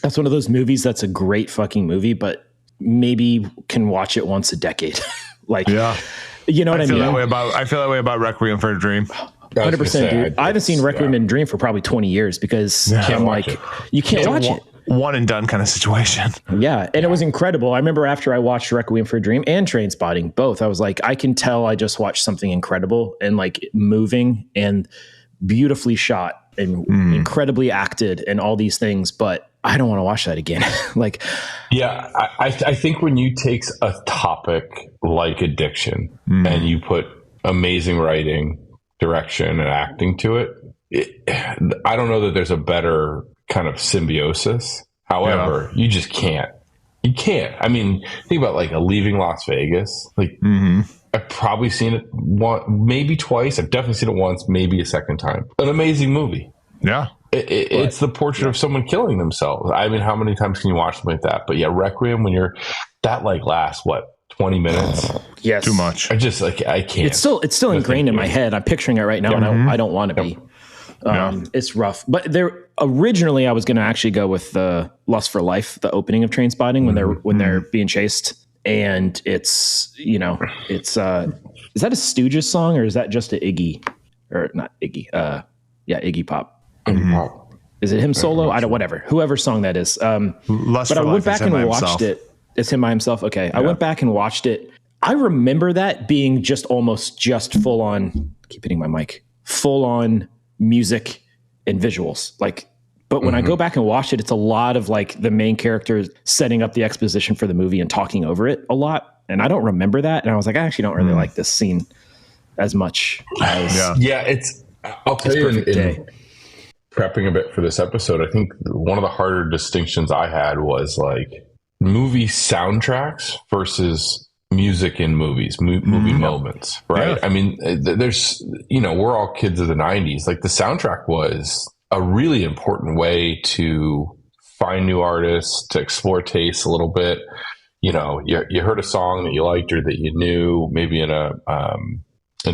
that's one of those movies that's a great fucking movie, but maybe can watch it once a decade. Like, you know what I mean? I feel that way about Requiem for a Dream. 100%, dude. I haven't seen Requiem in a Dream for probably 20 years because I'm like, you can't watch it. one and done kind of situation. Yeah, and it was incredible. I remember after I watched Requiem for a Dream and Trainspotting, both, I was like, I can tell I just watched something incredible and like moving and beautifully shot and incredibly acted and all these things, but I don't want to watch that again. Like, yeah, I think when you take a topic like addiction and you put amazing writing, direction, and acting to it, I don't know that there's a better kind of symbiosis. However, you just can't. You can't. I mean, think about like a Leaving Las Vegas. Like, I've probably seen it one, maybe twice. I've definitely seen it once, maybe a second time. An amazing movie. Yeah. It's the portrait of someone killing themselves. I mean, how many times can you watch something like that? But yeah, Requiem, when you're that like lasts what, 20 minutes? Yes. Too much. I just like, I can't. It's still ingrained in my head. I'm picturing it right now, and I don't want to be. It's rough. But originally I was going to actually go with the Lust for Life, the opening of Trainspotting when they're being chased, and it's is that a Stooges song or is that just a Iggy or not Iggy? Iggy Pop. Is it him solo? I don't. Whatever. Whoever song that is. Lust but for I Life went back is him and by watched himself. it. It's him by himself. Okay. Yeah. I went back and watched it. I remember that being just full on. Keep hitting my mic. Full on music and visuals. Like, but when I go back and watch it, it's a lot of like the main character setting up the exposition for the movie and talking over it a lot. And I don't remember that. And I was like, I actually don't really like this scene as much as I'll tell you in prepping a bit for this episode, I think one of the harder distinctions I had was like movie soundtracks versus music in movies, movie moments, right? Yeah. I mean, there's, we're all kids of the 90s. Like the soundtrack was a really important way to find new artists, to explore tastes a little bit. You heard a song that you liked or that you knew, maybe in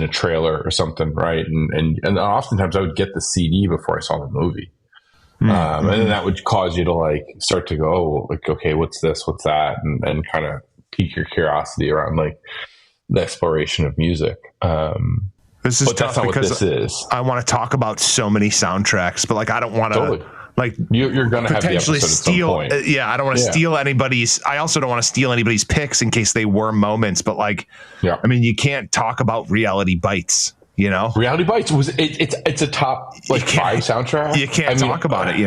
a trailer or something, right? And oftentimes I would get the CD before I saw the movie. And then that would cause you to like start to go, oh, like, okay, what's this? What's that? And kind of pique your curiosity around like the exploration of music. This is tough because I want to talk about so many soundtracks, but like, I don't want to like you're going to potentially have the steal. at some point. I don't want to steal anybody's. I also don't want to steal anybody's picks in case they were moments, but like, I mean, you can't talk about Reality Bites. Reality Bites it's a top like 5 soundtrack. You can't talk about it,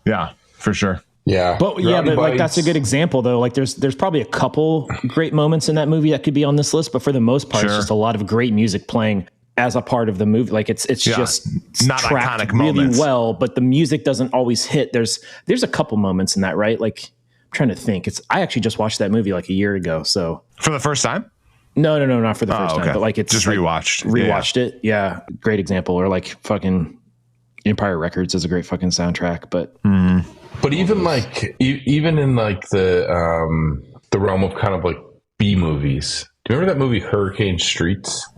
Yeah, for sure. Yeah. But like that's a good example though. Like there's probably a couple great moments in that movie that could be on this list, but for the most part, it's just a lot of great music playing as a part of the movie. Like it's just not tracked iconic really moments. well, but the music doesn't always hit. There's a couple moments in that, right? Like I'm trying to think. I actually just watched that movie like a year ago. So for the first time? No, not for the first time, but like it's just rewatched. Rewatched it. Yeah. Great example. Or like fucking Empire Records is a great fucking soundtrack, but But even like even in like the realm of kind of like B movies. Do you remember that movie Hurricane Streets?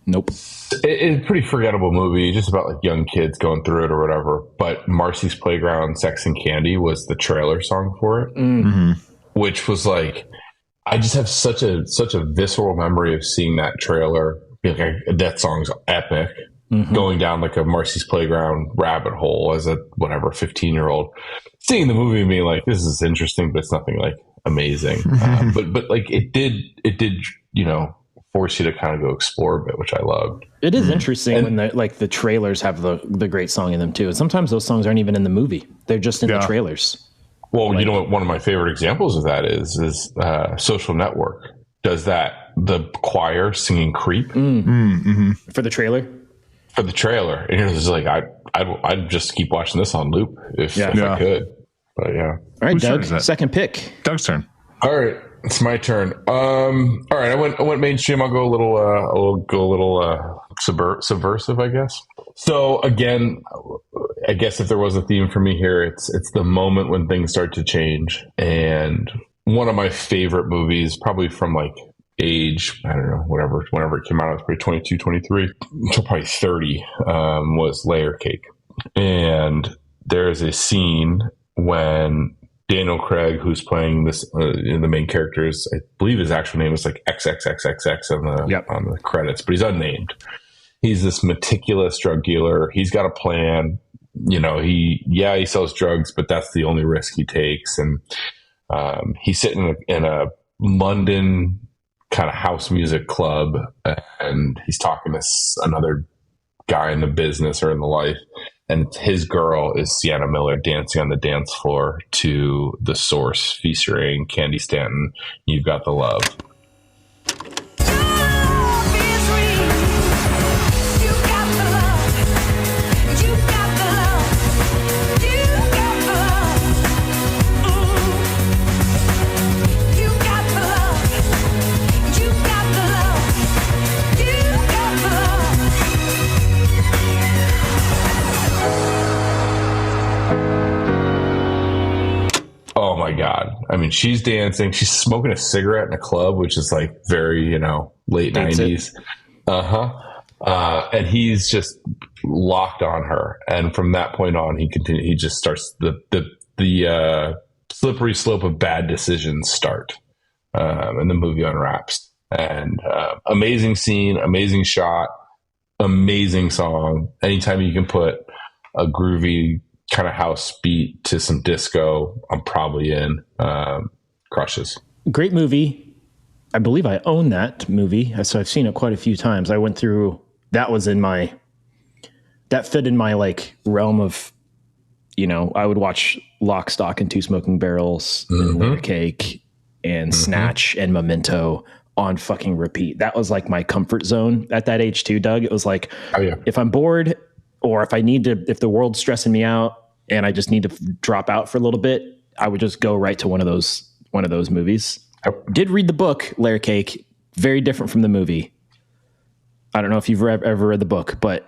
Nope. It's a pretty forgettable movie, just about like young kids going through it or whatever. But Marcy's Playground, Sex and Candy was the trailer song for it, which was like, I just have such a visceral memory of seeing that trailer. Like, that song's epic. Going down like a Marcy's Playground rabbit hole as a 15-year-old, seeing the movie and being like, this is interesting, but it's nothing like amazing. But like it did, force you to kind of go explore a bit, which I loved. It is interesting when the trailers have the great song in them too. And sometimes those songs aren't even in the movie; they're just in the trailers. Well, like, one of my favorite examples of that is Social Network. Does that, the choir singing "Creep" for the trailer? For the trailer, and it was like I'd just keep watching this on loop if I could. But yeah. All right, Doug. Second pick. Doug's turn. All right, it's my turn. All right, I went mainstream. I'll go a little subversive, I guess. So again, I guess if there was a theme for me here, it's the moment when things start to change. And one of my favorite movies, probably from like age, I don't know, whenever it came out, I was probably 22, 23, until probably 30, was Layer Cake. And there's a scene when Daniel Craig, who's playing this in the main characters, I believe his actual name is like XXXXX on the credits, but he's unnamed. He's this meticulous drug dealer. He's got a plan. he sells drugs, but that's the only risk he takes. And he's sitting in a London kind of house music club, and he's talking to another guy in the business or in the life, and his girl is Sienna Miller dancing on the dance floor to The Source featuring Candy Stanton, You've Got the Love. Oh my God. I mean, she's dancing. She's smoking a cigarette in a club, which is like very, late 90s. And he's just locked on her. And from that point on, he just starts the slippery slope of bad decisions start. And the movie unwraps. And amazing scene, amazing shot, amazing song. Anytime you can put a groovy kind of house beat to some disco, I'm probably in. Crushes. Great movie. I believe I own that movie, so I've seen it quite a few times. I went through, that fit in my like realm of, I would watch Lock, Stock, and Two Smoking Barrels, and Layer Cake, and Snatch, and Memento on fucking repeat. That was like my comfort zone at that age too, Doug. It was like, if I'm bored, or if the world's stressing me out and I just need to drop out for a little bit, I would just go right to one of those movies. I did read the book, Layer Cake, very different from the movie. I don't know if you've ever read the book, but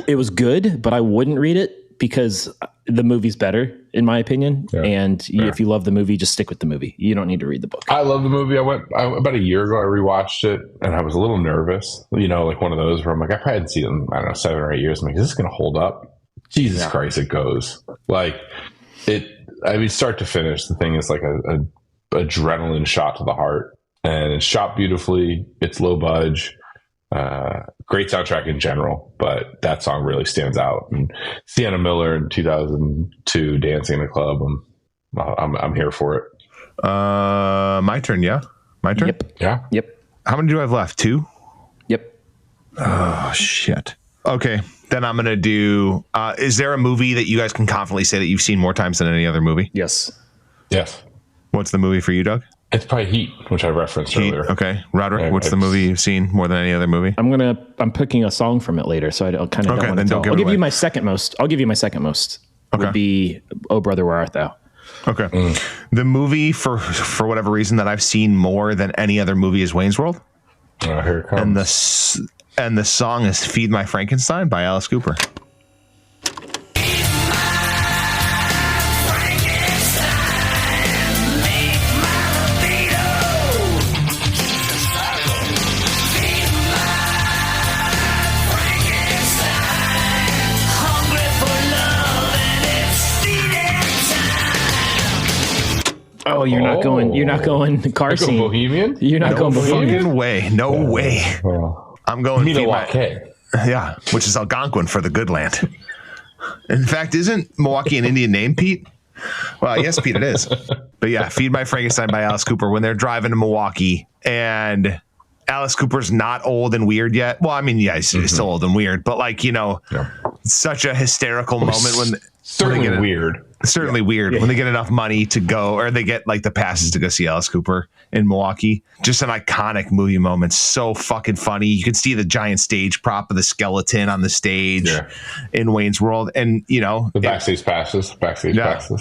it was good, but I wouldn't read it because the movie's better, in my opinion. Yeah. And if you love the movie, just stick with the movie. You don't need to read the book. I love the movie. About a year ago, I rewatched it, and I was a little nervous. Like one of those where I'm like, I probably hadn't seen it in, 7 or 8 years. I'm like, is this going to hold up? Jesus Christ, it goes. Like, start to finish, the thing is like a adrenaline shot to the heart. And it's shot beautifully. It's low budge. Great soundtrack in general, but that song really stands out. And Sienna Miller in 2002 dancing in a club, I'm here for it. My turn. Yeah, my turn. Yep. Yeah. Yep. How many do I have left? 2. Yep. Oh shit. Okay, then I'm gonna do. Is there a movie that you guys can confidently say that you've seen more times than any other movie? Yes. What's the movie for you, Doug? It's probably Heat, which I referenced earlier. Okay, Roderick, what's the movie you've seen more than any other movie? I'm picking a song from it later, so I kind of don't want to tell. I'll give you my second most. Would be Oh Brother, Where Art Thou? Okay. The movie for whatever reason that I've seen more than any other movie is Wayne's World. Here it comes. And the song is Feed My Frankenstein by Alice Cooper. Oh, you're not going car scene. Bohemian? You're not going Bohemian? Fucking way. No way. I'm going Milwaukee. Yeah, which is Algonquin for the good land. In fact, isn't Milwaukee an Indian name, Pete? Well, yes, Pete, it is. But yeah, Feed My Frankenstein by Alice Cooper when they're driving to Milwaukee and Alice Cooper's not old and weird yet. Well, I mean, yeah, he's still old and weird, but like, such a hysterical moment when certainly weird. Certainly weird when they get enough money to go, or they get like the passes to go see Alice Cooper in Milwaukee. Just an iconic movie moment. So fucking funny. You can see the giant stage prop of the skeleton on the stage in Wayne's World. And, the backstage passes.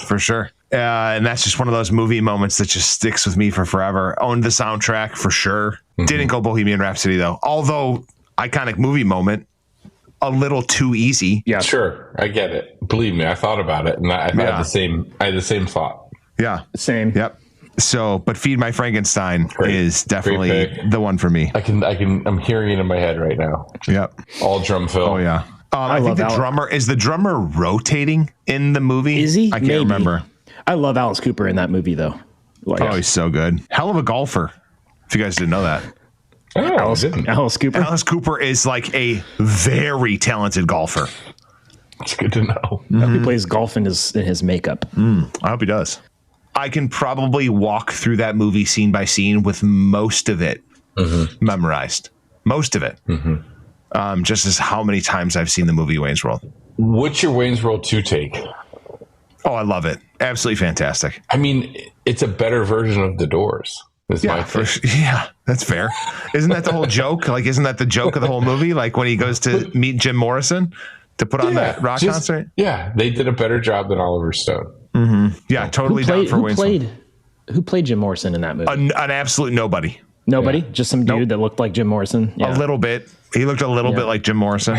For sure. And that's just one of those movie moments that just sticks with me for forever. Owned the soundtrack for sure. Didn't go Bohemian Rhapsody though. Although iconic movie moment. A little too easy. Yeah, sure. I get it. Believe me, I thought about it, and I had the same thought. Yeah, same. Yep. So, but Feed My Frankenstein is definitely the one for me. I'm hearing it in my head right now. Yep. All drum fill. Oh yeah. I think the drummer rotating in the movie. Is he? I can't remember. I love Alice Cooper in that movie though. He's so good. Hell of a golfer. If you guys didn't know that. Alice Cooper. Alice Cooper is like a very talented golfer. It's good to know. I hope he plays golf in his makeup. I hope he does. I can probably walk through that movie scene by scene with most of it memorized. Most of it. Just as how many times I've seen the movie Wayne's World. What's your Wayne's World 2 take? Oh, I love it. Absolutely fantastic. I mean, it's a better version of The Doors. Yeah, that's fair. Isn't that the whole joke? Like, isn't that the joke of the whole movie? Like when he goes to meet Jim Morrison to put on that rock concert? Yeah, they did a better job than Oliver Stone. Yeah, totally down for Wayne's World. Who played Jim Morrison in that movie? An absolute nobody. Nobody? Just some dude that looked like Jim Morrison? Yeah. A little bit. He looked a little bit like Jim Morrison.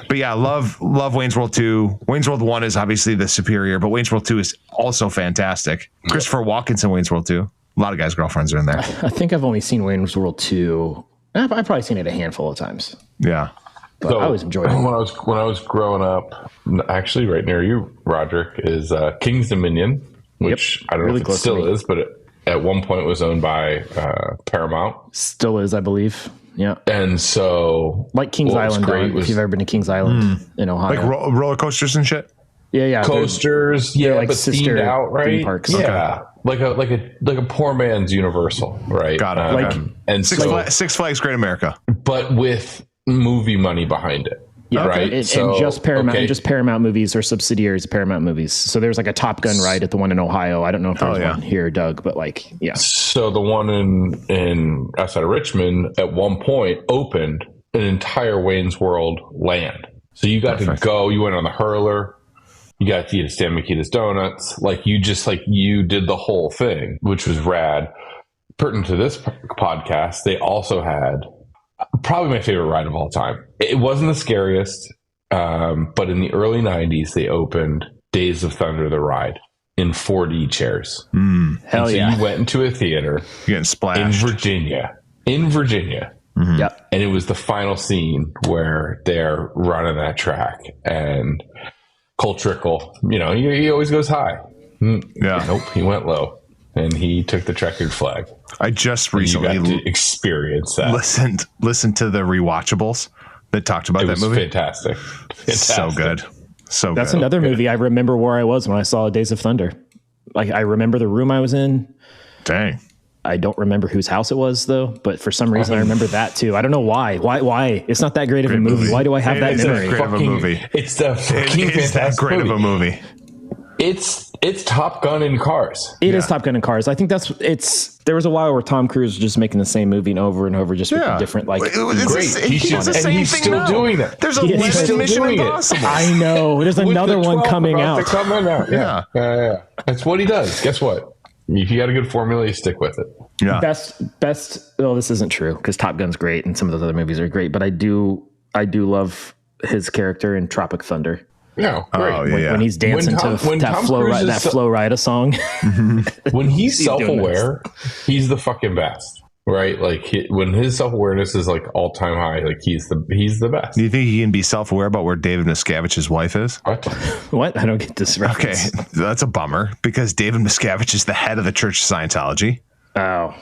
But yeah, love Wayne's World 2. Wayne's World 1 is obviously the superior, but Wayne's World 2 is also fantastic. Christopher Walken's in Wayne's World 2. A lot of guys' girlfriends are in there. I think I've only seen Wayne's World 2. I've probably seen it a handful of times. Yeah. But I always enjoyed it. When I was growing up, actually right near you, Roderick, is King's Dominion, which I don't know if it still is, but at one point was owned by Paramount. Still is, I believe. Yeah. And so... Like Kings Island, if you've ever been to Kings Island in Ohio. Like roller coasters and shit? Yeah. Coasters, they're like but sister themed out, right? theme parks. Yeah. Okay. Like a poor man's Universal, right? Got it. And Six Flags Great America. But with movie money behind it. Yeah, right. And just Paramount movies or subsidiaries of Paramount movies. So there's like a Top Gun ride at the one in Ohio. I don't know if there's one here, Doug, but like, yeah. So the one in outside of Richmond at one point opened an entire Wayne's World land. So you got to go. You went on the hurler. You got to eat Stan Mikita's donuts. Like you did the whole thing, which was rad. Pertinent to this podcast, they also had probably my favorite ride of all time. It wasn't the scariest, but in the early 90s, they opened Days of Thunder, the ride, in 4D chairs. Hell so yeah. you went into a theater getting splashed. In Virginia. Yep. And it was the final scene where they're running that track. And Cole Trickle, he always goes high. Yeah. Nope, he went low. And he took the checkered flag. I just recently got to experience that. Listened to the rewatchables that talked about that movie. Fantastic. So good. So That's good. another movie. I remember where I was when I saw Days of Thunder. Like I remember the room I was in. Dang. I don't remember whose house it was though, but for some reason I remember that too. I don't know why. Why? It's not that great of a movie. Why do I have that memory? Great of a movie. It's the fucking that great of a movie. It's Top Gun in cars. It is Top Gun in cars. I think there was a while where Tom Cruise was just making the same movie and over, just with a different Great. He's the same he's thing still now. doing that. There's a list of Mission Impossible. I know. There's another one coming out. Yeah. That's what he does. Guess what? If you got a good formula, you stick with it. Yeah. Best. Well, this isn't true because Top Gun's great and some of those other movies are great, but I do love his character in Tropic Thunder. Yeah, great. Oh, yeah. When he's dancing to that Flo Rida song. When he's self-aware, he's the fucking best, right? Like when his self-awareness is like all-time high, like he's the best. Do you think he can be self-aware about where David Miscavige's wife is? What? I don't get this reference. Okay, that's a bummer because David Miscavige is the head of the Church of Scientology. Oh.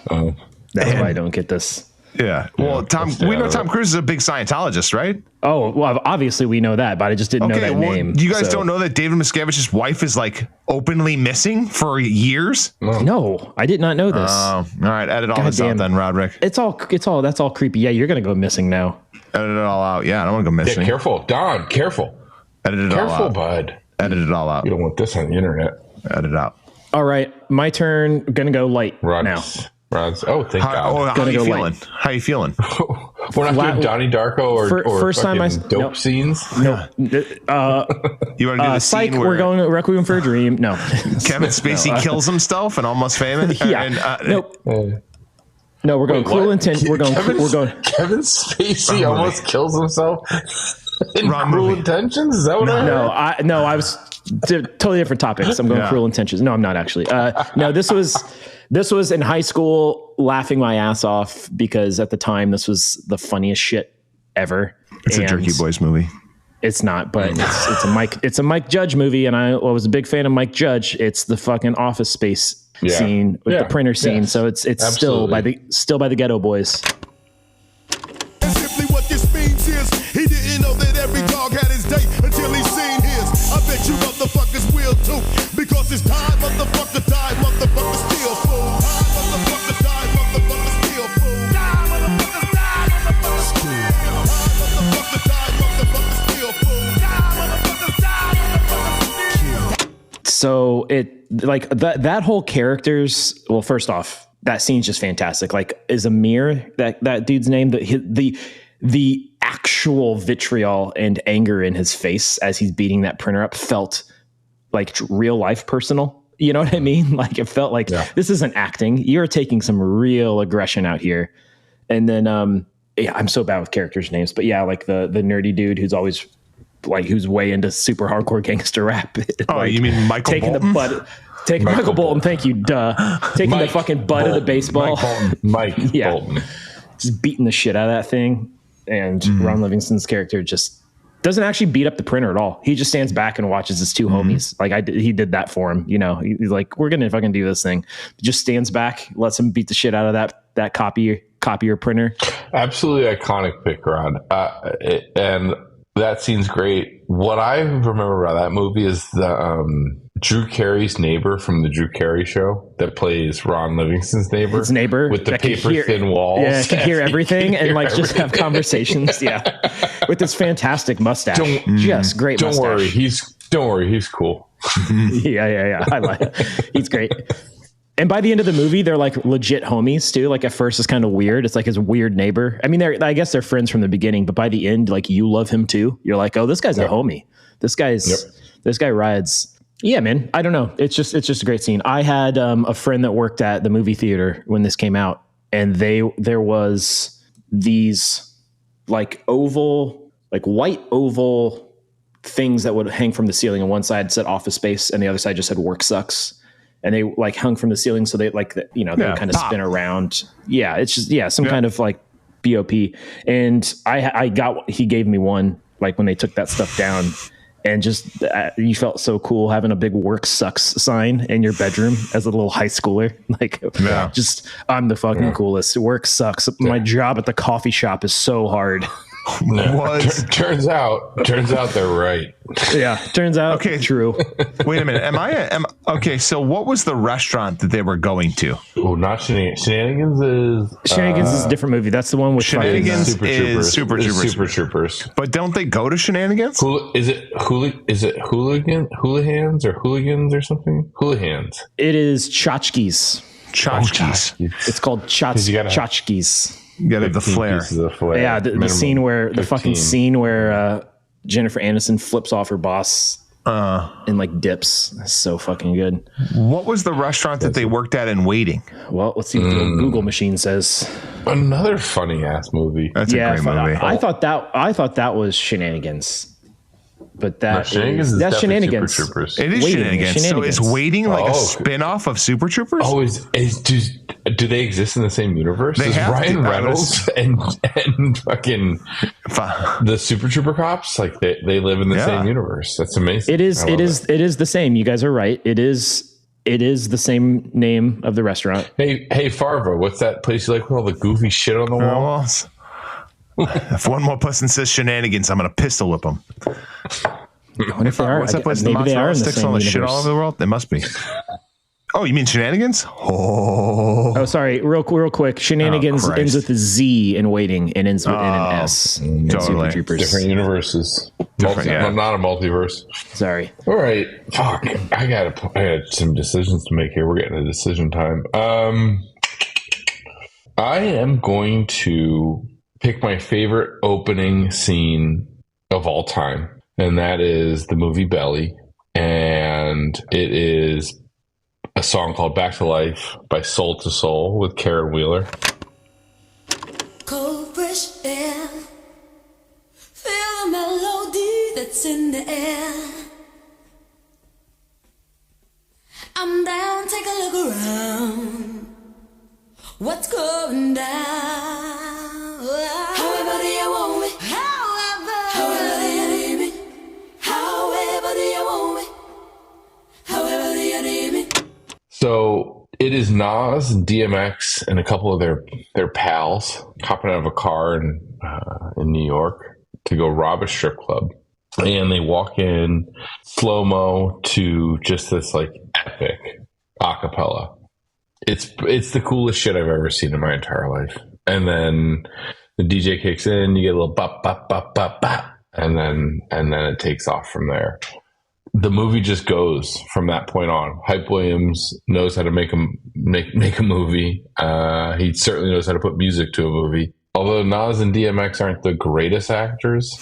That's why I don't get this. Yeah. Well, we know Tom Cruise is a big Scientologist, right? Oh, well, obviously we know that, but I just didn't know that name. You guys don't know that David Miscavige's wife is like openly missing for years? No, I did not know this. All right. Edit all this out then, Roderick. That's all creepy. Yeah, you're going to go missing now. Edit it all out. Yeah, I don't want to go missing. Yeah, careful. Don, careful. Edit it all out. Careful, bud. Edit it all out. You don't want this on the internet. Edit it out. All right, my turn. Going to go light now. Rods. Oh, thank God. How are you feeling? How are you feeling? We're not doing Donnie Darko or first time dope scenes. No. You want to do the Psych, scene where we're going to Requiem for a Dream. No. Kevin Spacey kills himself and Almost Famous? Yeah. Nope. No, we're going Cruel Intentions. We're going. Kevin Spacey almost kills himself in Cruel Intentions. Is that what I heard? I was totally different topics. I'm going Cruel Intentions. No, I'm not actually. No, this was in high school, laughing my ass off because at the time this was the funniest shit ever. It's a Jerky Boys movie. It's not, but it's a Mike Judge movie, and I was a big fan of Mike Judge. It's the fucking Office Space scene with the printer scene, so it's still by the Ghetto Boys. And simply what this means is he didn't know that every dog had his day until he seen his. you motherfuckers will too. Because it's time, motherfucker, die, motherfucker, still fool. Die, motherfucker, die, motherfucker, still fool. Die, motherfucker, die, motherfucker, still. Die, motherfucker, die, motherfucker, still fool. Die, motherfucker, die, motherfucker, still. So it like that whole character's, well, first off, that scene's just fantastic. Like, is Amir that dude's name? The actual vitriol and anger in his face as he's beating that printer up felt like real life personal. You know what I mean? Like, it felt like this isn't acting. You're taking some real aggression out here. And then, I'm so bad with characters' names, but yeah, like the nerdy dude who's always like, who's way into super hardcore gangster rap. Oh, like, you mean Michael taking Bolton? the butt. Taking Michael Bolton, thank you, taking Mike the fucking butt of the baseball. Mike Yeah. Bolton. Just beating the shit out of that thing. And Ron Livingston's character just doesn't actually beat up the printer at all. He just stands back and watches his two homies. Like he did that for him. You know, he's like, we're going to fucking do this thing. Just stands back, lets him beat the shit out of that copier printer. Absolutely iconic pick, Rod. And that scene's great. What I remember about that movie is the Drew Carey's neighbor from the Drew Carey show that plays Ron Livingston's neighbor. His neighbor with the paper thin walls. Yeah, can hear everything and like just have conversations. Yeah, with this fantastic mustache. Just great. Don't mustache. worry, he's cool. Yeah. I like it. He's great. And by the end of the movie, they're like legit homies too. Like at first it's kind of weird. It's like his weird neighbor. I mean, I guess they're friends from the beginning, but by the end, like you love him too. You're like, oh, this guy's a homie. This guy rides. Yeah, man. I don't know. It's just a great scene. I had a friend that worked at the movie theater when this came out, and there was these like white oval things that would hang from the ceiling. On one side said office space, and the other side just said work sucks. And they like hung from the ceiling, so they like they would kind of spin around. Yeah, it's just some kind of like BOP. And he gave me one like when they took that stuff down. And just you felt so cool having a big work sucks sign in your bedroom as a little high schooler. Like, just I'm the fucking coolest. Work sucks. My job at the coffee shop is so hard. Turns out they're right. Yeah, turns out true. Wait a minute. Okay, so what was the restaurant that they were going to? Oh, not Shenanigans is a different movie. That's the one with Shenanigans is Super Troopers. But don't they go to Shenanigans? Is it hooligans or something? Hooligans. It is Tchotchkes. It's called Tchotchkes. You gotta have the flair. Yeah, the scene where the fucking scene where Jennifer Aniston flips off her boss and like dips. That's so fucking good. What was the restaurant that they worked at in Waiting? Well, let's see what the Google machine says. Another funny ass movie. That's a great movie. I thought that was Shenanigans. But that's Shenanigans. It is Shenanigans. So is Waiting like a spin-off of Super Troopers? Oh, do they exist in the same universe? They have Ryan Reynolds and fucking the Super Trooper cops, like they live in the same universe. That's amazing. It is the same. You guys are right. It is the same name of the restaurant. Hey Farva, what's that place you like with all the goofy shit on the wall? If one more person says Shenanigans, I'm going to pistol whip them. What's that place? Maybe they are in the same all the shit all over the world? They must be. Oh, you mean Shenanigans? Oh, sorry. Real quick. Shenanigans ends with a Z in Waiting and ends with N and S. Totally. Different universes. Not a multiverse. Sorry. All right. Fuck. I got some decisions to make here. We're getting a decision time. I am going to pick my favorite opening scene of all time, and that is the movie Belly, and it is a song called Back to Life by Soul to Soul with Karen Wheeler. Cold fresh air, feel the melody that's in the air. I'm down, take a look around. What's going down? However do you want me? However do you need me? However do you want me? However do you need me? So it is Nas and DMX and a couple of their pals hopping out of a car in New York to go rob a strip club. and they walk in slow-mo to just this like epic acapella. It's the coolest shit I've ever seen in my entire life. And then the DJ kicks in, you get a little bop bop bop bop bop, and then it takes off from there. The movie just goes from that point on. Hype Williams knows how to make a movie. He certainly knows how to put music to a movie. Although Nas and DMX aren't the greatest actors,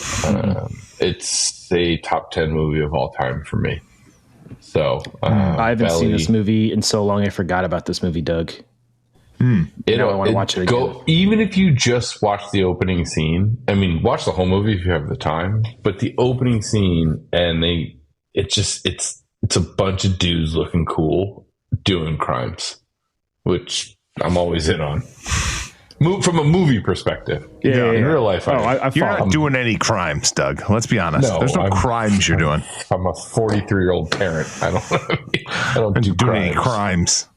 it's a top 10 movie of all time for me. So I haven't seen this movie in so long. I forgot about this movie, Doug. I want to watch it again. Even if you just watch the opening scene, I mean, watch the whole movie if you have the time. But the opening scene, and it's a bunch of dudes looking cool doing crimes, which I'm always in on. From a movie perspective. Yeah. In real life, you're not doing any crimes, Doug. Let's be honest. There's no crimes you're doing. I'm a 43-year-old parent. I don't do any crimes.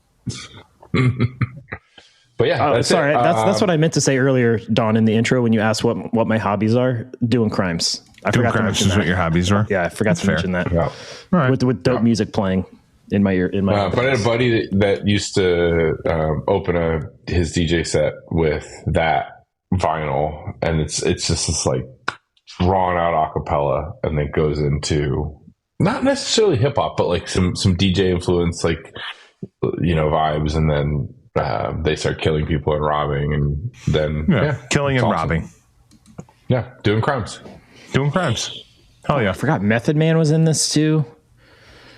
But yeah, sorry. That's what I meant to say earlier, Don, in the intro when you asked what my hobbies are. Doing crimes. I forgot to mention that. What your hobbies were. Yeah, I forgot to mention that. Yeah. Right. With dope music playing in my ear. But I had a buddy that used to open his DJ set with that vinyl, and it's just this like drawn out acapella, and then goes into not necessarily hip hop, but like some DJ influence, like vibes, and then they start killing people and robbing, and then killing and robbing. Yeah, doing crimes. Hell yeah! I forgot Method Man was in this too.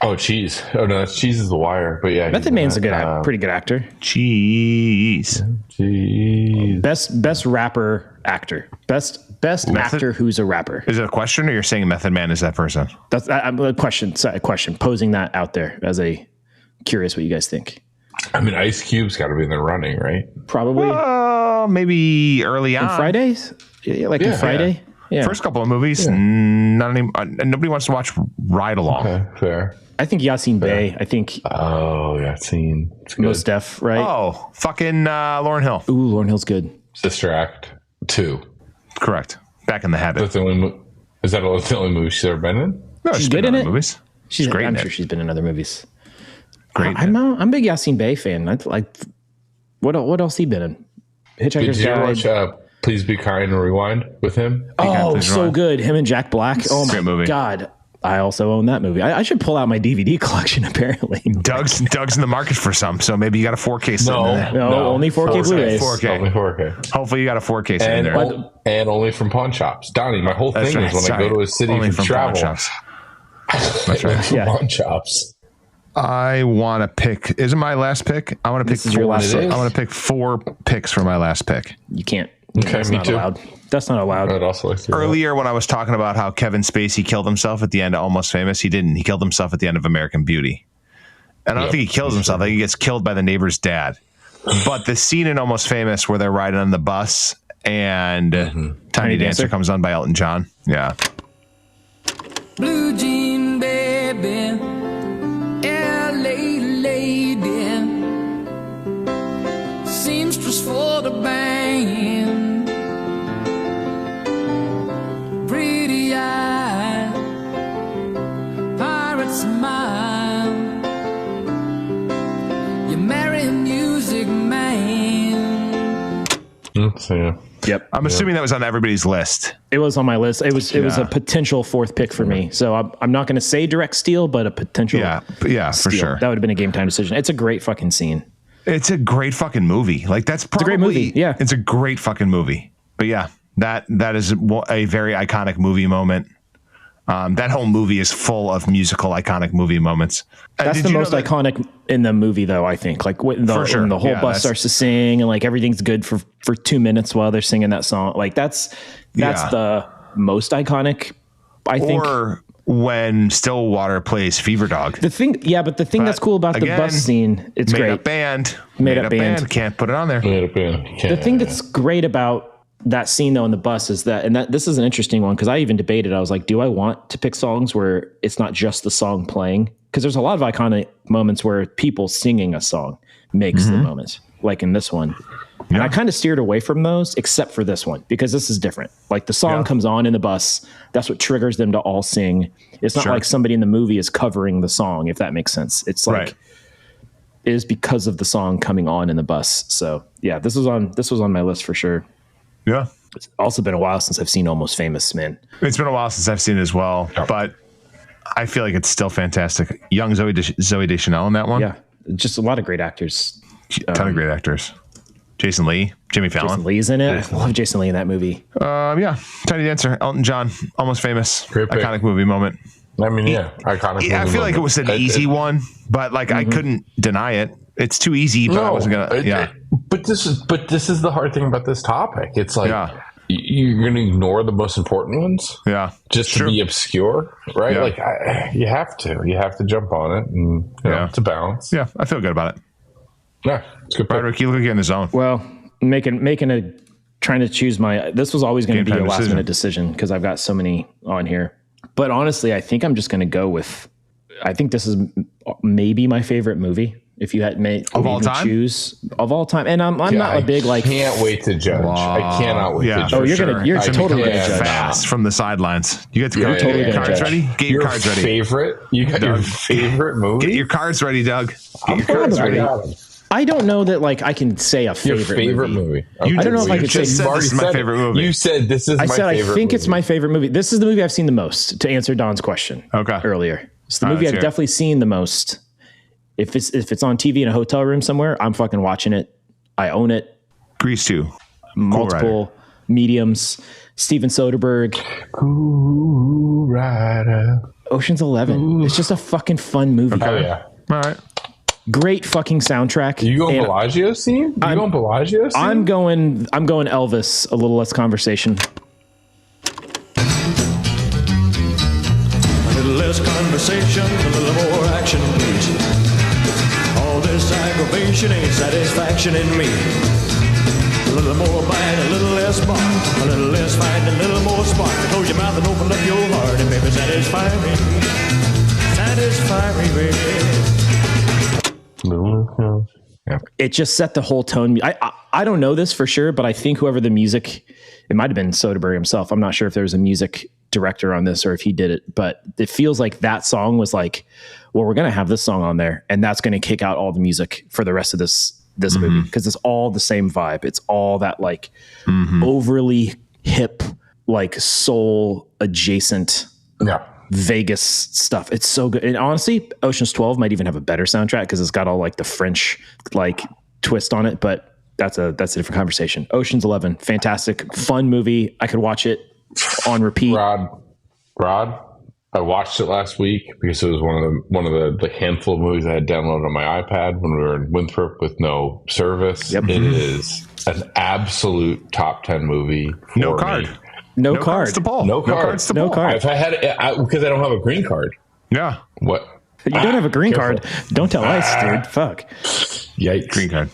Oh, Cheese. Oh no, that's Cheese is the Wire. But yeah, Method Man's a pretty good actor. Cheese. Best rapper actor. Best actor who's a rapper. Is it a question, or you're saying Method Man is that person? That's a question. Sorry, a question. Posing that out there as a curious what you guys think. I mean, Ice Cube's got to be in the running, right? Probably. Maybe early on. In Fridays? In Friday? Yeah. First couple of movies, nobody wants to watch Ride Along. Okay, fair. I think Yasin Bey. I think. Oh, Yasin. Mos Def, right? Oh, fucking Lauryn Hill. Ooh, Lauryn Hill's good. Sister Act 2. Correct. Back in the Habit. Is that the only movie she's ever been in? No, she's good in it. Movies. She's great. I'm sure she's been in other movies. Great. I'm a big Yasin Bey fan. I like. What else he been in? Hitchhiker's Guide. Did you watch Please Be Kind and Rewind with him? Oh, so good. Him and Jack Black. Oh my God. I also own that movie. I should pull out my DVD collection, apparently. Doug's in the market for some, so maybe you got a 4K No, only 4K Blu-rays. 4K. Only 4K. Hopefully you got a 4K in there. And only from pawn shops. Donnie, my whole thing is when I go to a city only for travel. Pawn shops. That's right. Pawn shops. I want to pick. Isn't my last pick? I want to pick 4. I want to pick 4 picks for my last pick. You can't. Okay, that's me not too. allowed. That's not allowed. I'd also like to Earlier, when I was talking about how Kevin Spacey killed himself at the end of Almost Famous, he didn't. He killed himself at the end of American Beauty. And I don't think he kills himself. I think he gets killed by the neighbor's dad. But the scene in Almost Famous where they're riding on the bus and Tiny Dancer comes on by Elton John. Yeah. Blue jean baby, LA lady, seamstress for the band, pretty eye, pirate smile, you marry music man. yeah. Yep. I'm assuming that was on everybody's list. It was on my list. It was a potential 4th pick for me. So I'm not going to say direct steal, but a potential. Yeah, for steal. sure. That would have been a game time decision. It's a great fucking scene. It's a great fucking movie. Like that's probably a great movie. Yeah, it's a great fucking movie. But yeah, that is a very iconic movie moment. That whole movie is full of musical iconic movie moments. That's the most iconic in the movie, though. I think when the whole bus starts to sing and like everything's good for 2 minutes while they're singing that song. Like that's the most iconic. I think. Or when Stillwater plays Fever Dog. The thing that's cool about the bus scene, it's made great. Up band. Made up band. Can't put it on there. Made up band. The thing that's great about that scene though in the bus is that this is an interesting one because I even debated. I was like, do I want to pick songs where it's not just the song playing? Because there's a lot of iconic moments where people singing a song makes the moment, like in this one. And I kind of steered away from those, except for this one, because this is different. Like the song comes on in the bus. That's what triggers them to all sing. It's not like somebody in the movie is covering the song, if that makes sense. It's like it is because of the song coming on in the bus. So yeah, this was on my list for sure. Yeah. It's also been a while since I've seen Almost Famous, man. It's been a while since I've seen it as well, but I feel like it's still fantastic. Young Zooey Deschanel in that one. Yeah. Just a lot of great actors. Ton of great actors. Jason Lee, Jimmy Fallon. Jason Lee's in it. I love Jason Lee in that movie. Yeah. Tiny Dancer, Elton John, Almost Famous. Great pick. Iconic movie moment. I mean, iconic movie I feel like it was an easy one, but like I couldn't deny it. It's too easy, but I wasn't gonna. But this is the hard thing about this topic. It's like you're going to ignore the most important ones, just to be obscure, right? Like you have to jump on it, and it's a balance. Yeah, I feel good about it. Yeah, it's good. Right, Ricky, look again in the zone. Well, trying to choose this was always going to be a last minute decision because I've got so many on here. But honestly, I think I'm just going to go with. I think this is maybe my favorite movie. If you had made of all time, choose of all time, and I'm not a big like. Can't wait to judge. I cannot wait to judge. Oh, you're totally going to judge fast from the sidelines. You get to get your cards ready. Get your cards ready. You got your favorite movie. Get your cards ready, Doug. Get your cards ready. I don't know that like I can say a favorite movie. I don't know if I could say this is my favorite movie. You said this is my favorite movie. I think it's my favorite movie. This is the movie I've seen the most, to answer Don's question earlier. It's the movie I've definitely seen the most. If it's on TV in a hotel room somewhere, I'm fucking watching it. I own it. Grease 2. Multiple mediums. Steven Soderbergh. Cool Rider. Ocean's 11. Ooh. It's just a fucking fun movie. Oh, yeah. All right. Great fucking soundtrack. You going Bellagio scene? I'm going Elvis. A little less conversation. A little less conversation, a little more action, please. All this aggravation ain't satisfaction in me. A little more bite, a little less bark, a little less fight, a little more spark. Close your mouth and open up your heart, and baby, satisfy me. Satisfy me, baby. It just set the whole tone. I don't know this for sure, but I think whoever the music, it might have been Soderbergh himself. I'm not sure if there was a music director on this or if he did it, but it feels like that song was like, well, we're going to have this song on there and that's going to kick out all the music for the rest of this movie. Because it's all the same vibe. It's all that like overly hip, like soul adjacent Vegas stuff. It's so good. And honestly, Ocean's 12 might even have a better soundtrack because it's got all like the French like twist on it, but that's a different conversation. Ocean's 11, fantastic, fun movie. I could watch it on repeat. Rod, I watched it last week because it was one of the handful of movies I had downloaded on my iPad when we were in Winthrop with no service. Yep. It is an absolute top 10 movie. No card. No cards to pull. No cards to pull. No card. If I had because I don't have a green card. Yeah. What? You don't have a green card. Don't tell us, dude. Fuck. Yikes. Green card.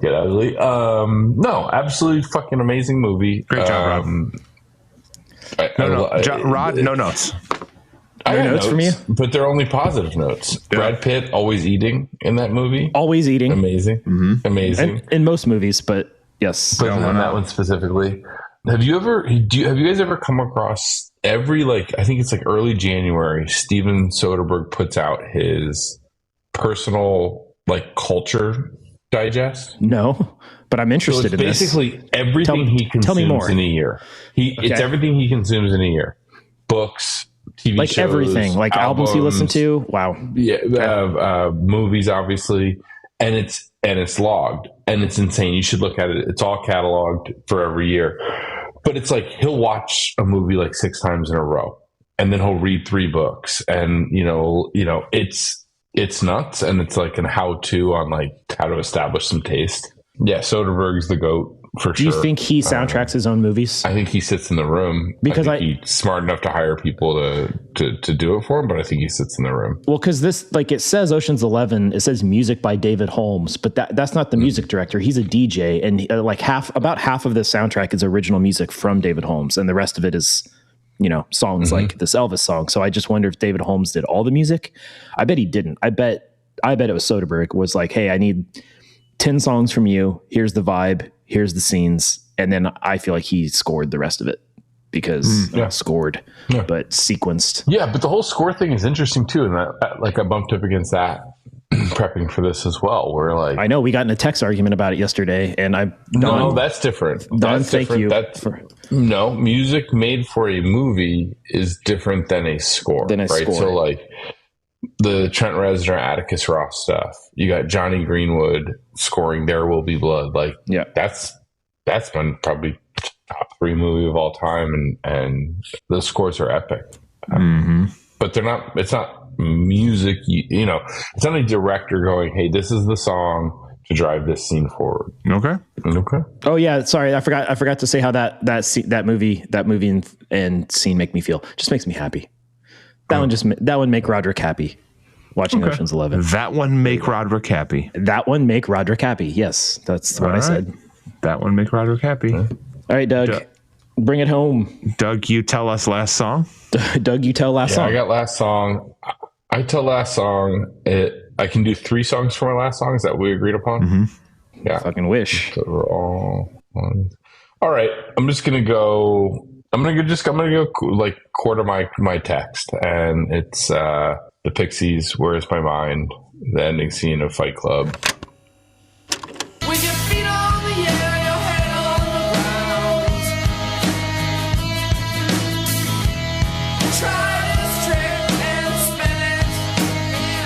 Get ugly. No, absolutely fucking amazing movie. Great job, Rob. Rod, no notes. I have notes from you? But they're only positive notes. Yeah. Brad Pitt always eating in that movie. Always eating. Amazing. Amazing. And in most movies, but yes. But on that one specifically. Have you guys ever come across every, like, I think it's like early January, Steven Soderbergh puts out his personal, like, culture digest? No, but I'm interested in this. Basically everything he consumes in a year. It's everything he consumes in a year. Books, TV like shows, everything, like albums he listened to. Wow. Yeah. Movies, obviously. And it's logged and it's insane. You should look at it. It's all cataloged for every year. But it's like he'll watch a movie like 6 times in a row and then he'll read 3 books and you know it's nuts and it's like an how-to on like how to establish some taste. Yeah, Soderbergh's the GOAT for sure. Do you think he soundtracks his own movies? I think he sits in the room because he's smart enough to hire people to do it for him, but I think he sits in the room. Well, because this, like it says Ocean's 11, it says music by David Holmes, but that's not the music director. He's a DJ, and about half of the soundtrack is original music from David Holmes, and the rest of it is, songs like this Elvis song. So I just wonder if David Holmes did all the music. I bet he didn't. I bet it was Soderbergh was like, hey, I need 10 songs from you. Here's the vibe. here's the scenes, and then I feel like he scored the rest of it because scored, but sequenced. Yeah, but the whole score thing is interesting too, and I bumped up against that prepping for this as well. Where like I know we got in a text argument about it yesterday, and no, that's different. Don, thank you. No, music made for a movie is different than a score. Right? So like the Trent Reznor, Atticus Ross stuff. You got Johnny Greenwood scoring "There Will Be Blood." Like, that's been probably top 3 movie of all time, and the scores are epic. But they're not. It's not music. You know, it's not a director going, "Hey, this is the song to drive this scene forward." Okay. Oh yeah, sorry, I forgot to say how that movie and scene make me feel. Just makes me happy. That one make Roderick happy. Watching Ocean's 11. That one make Roderick happy. That one make Roderick happy. Yes, that's what I said. That one make Roderick happy. All right, Doug, bring it home. Doug, you tell us last song. Doug, you tell last song. I got last song. I tell last song. I can do 3 songs for my last song. Is that what we agreed upon? Yeah. Fucking wish. So we're all ones. All right. I'm just gonna go. I'm gonna go like quarter my text, and it's the Pixies. "Where's My Mind?" The ending scene of Fight Club. With your feet on the air, your head on the ground. Try this trick and spin it.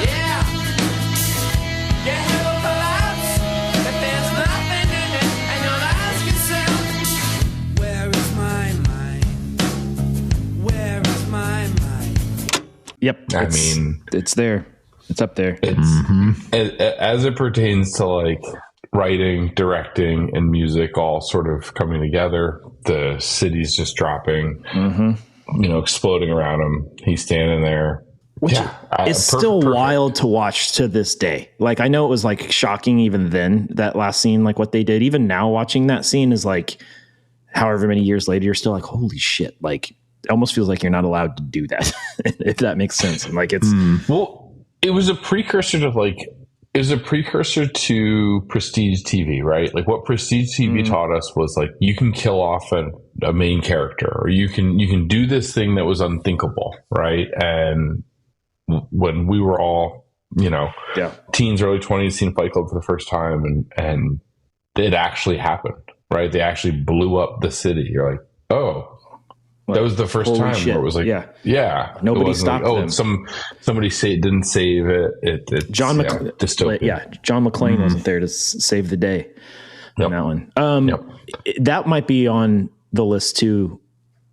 Yeah. Your head will collapse, but there's nothing in it, and you'll ask yourself, where is my mind? Where is my mind? Yep. It's there. It's up there. As it pertains to like writing, directing, and music all sort of coming together. The city's just dropping, exploding around him. He's standing there. It's still wild to watch to this day. Like, I know it was like shocking even then, that last scene, like what they did. Even now watching that scene is like, however many years later, you're still like, holy shit. Like, it almost feels like you're not allowed to do that, if that makes sense. And like, it's it was a precursor to prestige TV, right? Like what prestige TV taught us was like, you can kill off a main character, or you can do this thing that was unthinkable, right? And when we were all, teens, early 20s, seen Fight Club for the first time, and it actually happened, right? They actually blew up the city. You're like, oh, that was the first time where it was like, nobody stopped them. Somebody didn't save it. John McClane wasn't there to save the day on that one. That might be on the list too,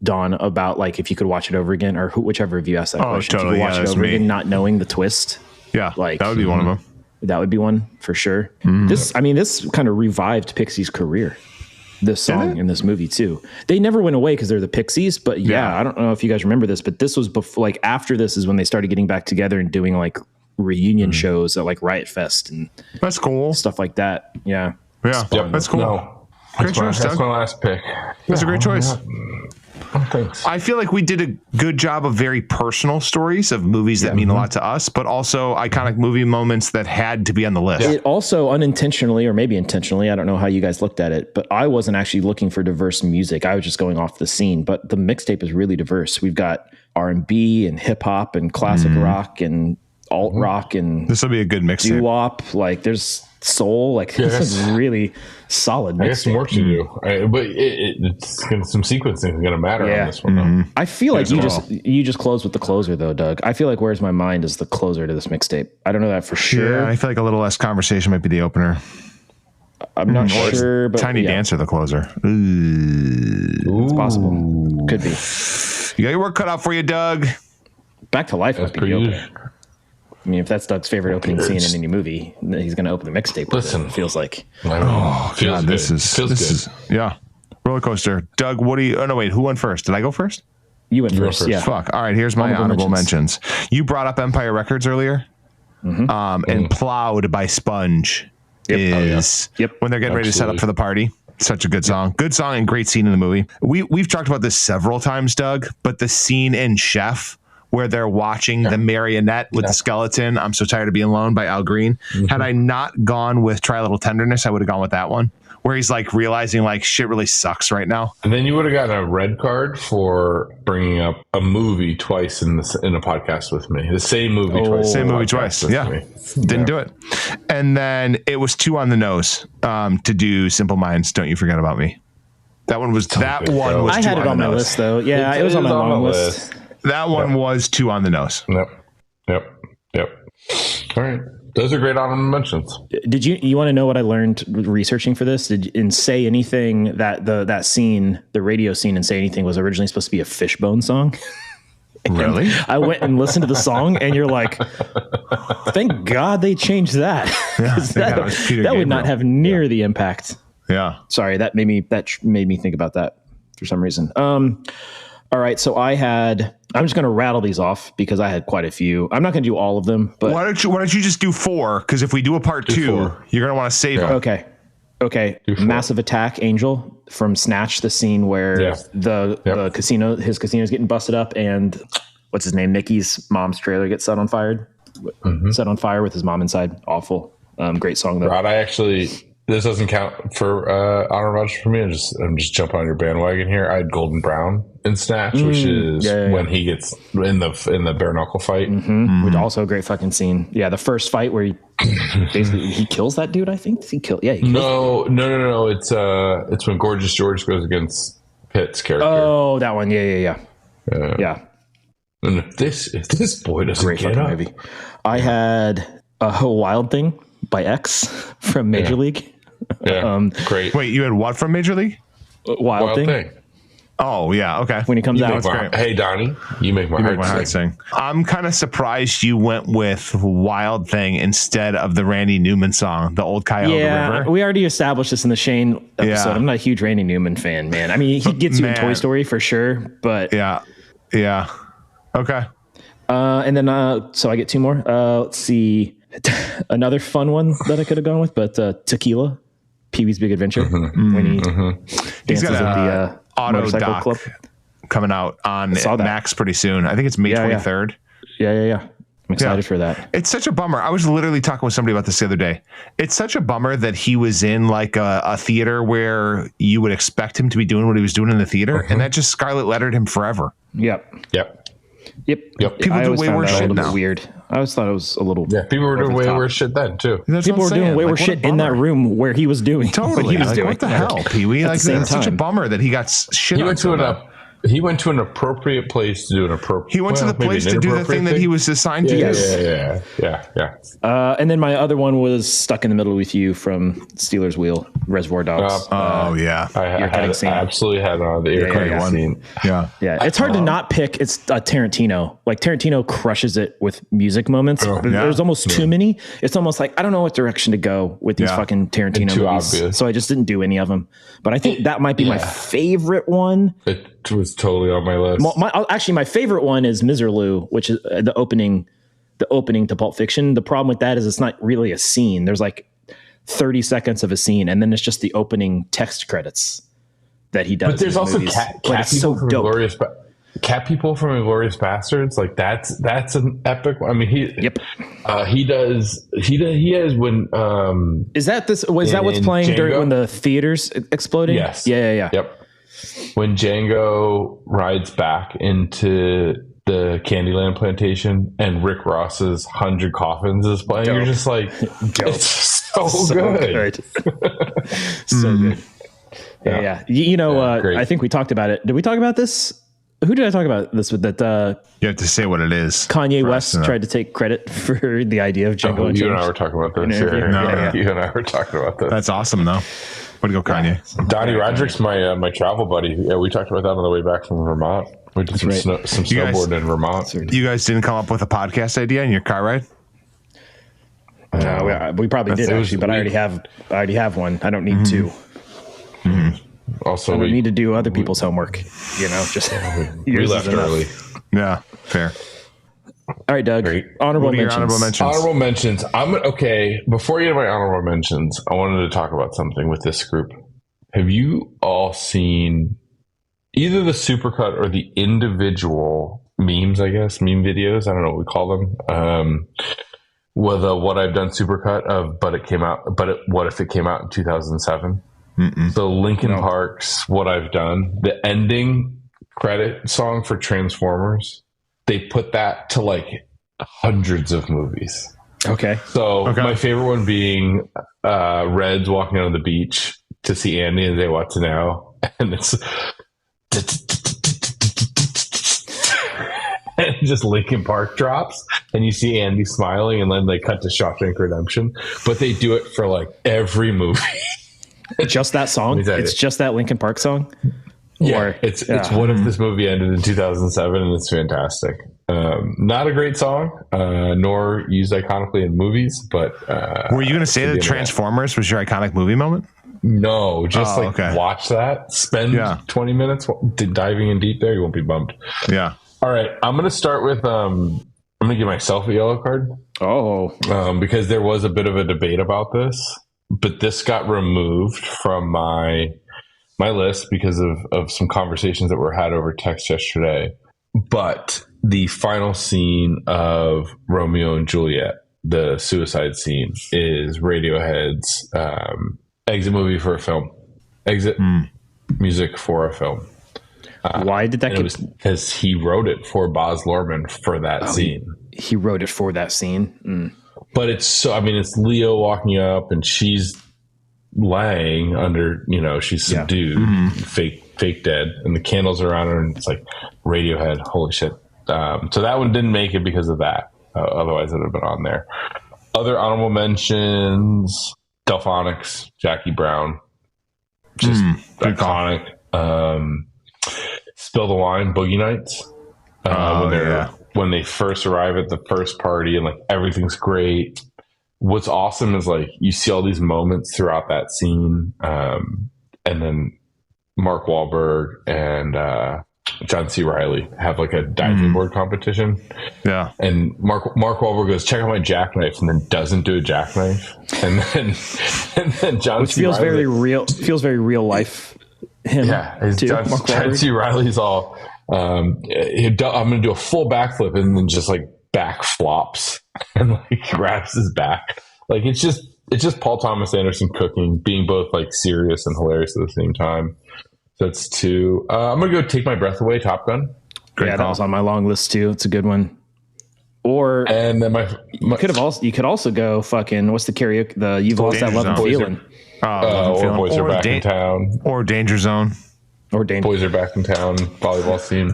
Don, about like if you could watch it over again, or whichever of you asked that question. Totally. If you could watch it over again, not knowing the twist. Yeah, like that would be one of them. That would be one for sure. This kind of revived Pixie's career. This song in this movie too. They never went away because they're the Pixies, but I don't know if you guys remember this, but this was before, like after this is when they started getting back together and doing like reunion shows at like Riot Fest and that's cool stuff like that. Yeah, that's cool. No, great choice. That's my last pick. That's a great choice. Thanks. I feel like we did a good job of very personal stories of movies that mean a lot to us, but also iconic movie moments that had to be on the list. It also unintentionally, or maybe intentionally, I don't know how you guys looked at it, but I wasn't actually looking for diverse music. I was just going off the scene, but the mixtape is really diverse. We've got R&B and hip hop and classic rock and alt rock, and this will be a good mixtape. Doo-wop, like there's soul, like this is really solid. I got some work to do, but it's some sequencing is going to matter on this one. Though. I feel like you just close with the closer though, Doug. I feel like "Where's My Mind" is the closer to this mixtape. I don't know that for sure. Yeah, I feel like a little less conversation might be the opener. I'm not sure, but Tiny Dancer the closer. It's possible. Could be. You got your work cut out for you, Doug. Back to Life must be the opener. I mean, if that's Doug's favorite opening scene in any movie, he's going to open the mixtape. Listen, it feels like. This is roller coaster. Doug, what do you? Oh no, wait. Who went first? Did I go first? You went first. Yeah. Fuck. All right. Here's my honorable mentions. You brought up Empire Records earlier, and "Plowed" by Sponge is when they're getting ready to set up for the party. Such a good song. Good song and great scene in the movie. We've talked about this several times, Doug, but the scene in Chef, where they're watching the marionette with the skeleton, "I'm So Tired of Being Alone" by Al Green. Had I not gone with "Try a Little Tenderness," I would have gone with that one, where he's like realizing like shit really sucks right now. And then you would have gotten a red card for bringing up a movie twice in a podcast with me. The same movie twice. Same movie twice. Yeah. Didn't do it. And then it was 2 on the nose to do Simple Minds, Don't You Forget About Me. That one was I had it on my list though. Yeah, it was on my long list. That one was 2 on the nose. Yep. All right. Those are great honorable mentions. Did you want to know what I learned researching for this? And Say Anything, that scene, the radio scene in Say Anything was originally supposed to be a Fishbone song. Really? I went and listened to the song and you're like, thank God they changed that. Yeah, that would not have near the impact. Yeah. Sorry, that made me think about that for some reason. All right, so I'm just going to rattle these off because I had quite a few. I'm not going to do all of them, but why don't you just do 4? Because if we do a part 2, you're going to want to save them. Okay. Massive Attack, Angel from Snatch, the scene where the casino, his casino's getting busted up, and what's his name, Mickey's mom's trailer gets set on fire with his mom inside. Awful. Great song though. Rod, this doesn't count for honorable mention for me. I'm just jumping on your bandwagon here. I had Golden Brown in Snatch, which is when he gets in the bare knuckle fight, which also a great fucking scene. Yeah, the first fight where he basically he kills that dude. I think does he kill? Yeah, he kills no. It's when Gorgeous George goes against Pitt's character. Oh, that one. Yeah. And if this boy doesn't great get fucking up. movie. I had a Wild Thing by X from Major League. Yeah, great. Wait, you had what from Major League? Wild Thing. Oh, yeah. Okay. When he comes out. Hey, Donnie, you make my heart sing. I'm kind of surprised you went with Wild Thing instead of the Randy Newman song, the old Cuyahoga River. We already established this in the Shane episode. Yeah. I'm not a huge Randy Newman fan, man. I mean, he gets you in Toy Story for sure, but Yeah. Okay. And then, so I get 2 more. Let's see. Another fun one that I could have gone with, but Tequila, Pee-wee's Big Adventure, when he dances at the auto motorcycle doc club coming out on Max pretty soon. I think it's May 23rd. Yeah. I'm excited for that. It's such a bummer. I was literally talking with somebody about this the other day. It's such a bummer that he was in like a theater where you would expect him to be doing what he was doing in the theater, and that just Scarlet Lettered him forever. Yep. People do way worse shit now. Weird. I always thought it was a little. Yeah, people were doing way worse shit then too. People were doing way worse shit in that room where he was doing. Totally. What he was doing. What the hell, Pee-wee? Like, that's such a bummer that he got shit on. He went to an appropriate place to do an appropriate. He went to the place to do the thing that he was assigned to do. Yeah. And then my other one was Stuck in the Middle with You from Steelers Wheel, Reservoir Dogs. I absolutely had the ear cutting scene. Yeah. It's hard to not pick. It's Tarantino. Like Tarantino crushes it with music moments. There's almost too many. It's almost like I don't know what direction to go with these fucking Tarantino movies. Obvious. So I just didn't do any of them. But I think that might be my favorite one. It was totally on my list. Actually, my favorite one is Miserlou, which is the opening to Pulp Fiction. The problem with that is it's not really a scene. There's like 30 seconds of a scene, and then it's just the opening text credits that he does. But there's also cat people from Glorious Inglourious Bastards. Like that's an epic one. I mean, he has when is that this? Was that what's playing Django? during when the theaters exploding? Yes. Yeah. Yep. When Django rides back into the Candyland plantation and Rick Ross's 100 Coffins is playing, you're just like, it's so good. So good. Yeah. I think we talked about it. Did we talk about this? Who did I talk about this with? That you have to say what it is. Kanye West tried to take credit for the idea of Django Unchained. You and I were talking about this. You and I were talking about this. That's awesome, though. Way to go, Kanye. Donnie Roderick's my travel buddy. Yeah, we talked about that on the way back from Vermont. We did some snowboarding in Vermont. You guys didn't come up with a podcast idea in your car ride? We probably did actually, but I already have one. I don't need two. Also, we need to do other people's homework. Just we left early. Yeah, fair. All right, Doug. Great. Honorable mentions. Honorable mentions. Before you get my honorable mentions, I wanted to talk about something with this group. Have you all seen either the supercut or the individual memes? I guess meme videos. I don't know what we call them. With a What I've Done supercut of, what if it came out in 2007? So Linkin Park's What I've Done, the ending credit song for Transformers, they put that to like hundreds of movies. Okay. So my favorite one being Reds walking on the beach to see Andy and say what to know, and it's and just Linkin Park drops and you see Andy smiling, and then they cut to Shawshank Redemption, but they do it for like every movie. Just that song? It's just that Linkin Park song? Yeah, Or, it's what if this movie ended in 2007, and it's fantastic. Not a great song, nor used iconically in movies, but were you going to say that Transformers was your iconic movie moment? No, just watch that. Spend 20 minutes diving in deep there. You won't be bummed. Yeah. All right, I'm going to start with I'm going to give myself a yellow card. Because there was a bit of a debate about this, but this got removed from my list because of some conversations that were had over text yesterday. But the final scene of Romeo and Juliet, the suicide scene, is Radiohead's exit movie for a film. Exit music for a film. Why did that get... Because he wrote it for Baz Luhrmann for that scene. He wrote it for that scene? But it's Leo walking up and she's laying under, she's subdued, fake dead, and the candles are around her, and it's like Radiohead. Holy shit. So that one didn't make it because of that. Otherwise it would have been on there. Other honorable mentions: Delphonics, Jackie Brown, just iconic. Spill the Wine, Boogie Nights. When they first arrive at the first party and like everything's great. What's awesome is like you see all these moments throughout that scene, and then Mark Wahlberg and John C. Reilly have like a diving board competition. Yeah, and Mark Wahlberg goes, "Check out my jackknife," and then doesn't do a jackknife, and then John, which feels very real. Feels very real life. Him, John C. Reilly's all. I'm going to do a full backflip, and then just like back flops and like grabs his back. Like it's just Paul Thomas Anderson cooking, being both like serious and hilarious at the same time. So that's 2. I'm gonna go Take My Breath Away, Top Gun. Great call. That was on my long list too. It's a good one. Or and then you could also go fucking what's the karaoke? The You've Lost That Love and Feeling. Or Boys Are Back in Town, or Danger Zone, Boys Are Back in Town volleyball scene.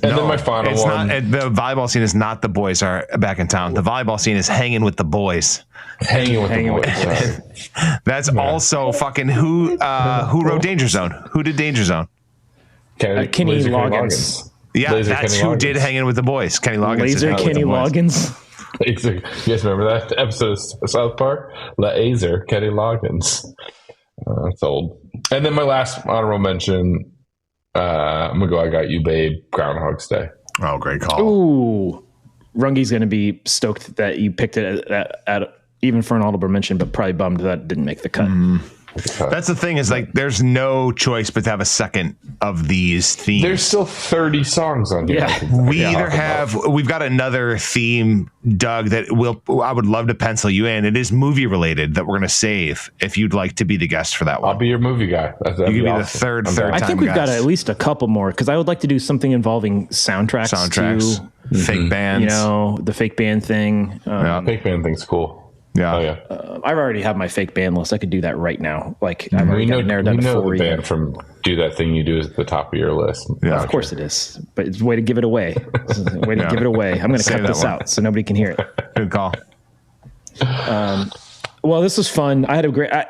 Then my final one. The volleyball scene is not The Boys Are Back in Town. The volleyball scene is Hanging with the Boys. Hanging with the Boys. That's also fucking who wrote Danger Zone? Who did Danger Zone? Kenny Loggins. Yeah, Laser that's Kenny who Loggins. Did Hanging with the Boys. Kenny Loggins. Laser Kenny Loggins. You guys remember that episode of South Park? Laser Kenny Loggins. That's old. And then my last honorable mention, I'm gonna go I Got You, Babe, Groundhog's Day. Oh, great call. Ooh, Rungy's gonna be stoked that you picked it at even for an honorable mention, but probably bummed that it didn't make the cut. That's the thing, is like there's no choice but to have a second of these themes. There's still 30 songs on here. Yeah. We've got another theme, Doug, that I would love to pencil you in. It is movie related that we're going to save if you'd like to be the guest for that one. I'll be your movie guy. You can be awesome. The third time. I think we've got at least a couple more, because I would like to do something involving soundtracks too. Fake bands. The fake band thing. Fake band thing's cool. Yeah. Oh, yeah. I've already have my fake band list. I could do that right now. Like I've already narrowed down to 4. The band from Do That Thing You Do is at the top of your list. Yeah, of course it is. But it's a way to give it away. Give it away. I'm going to cut this out so nobody can hear it. Good call. Well, this was fun.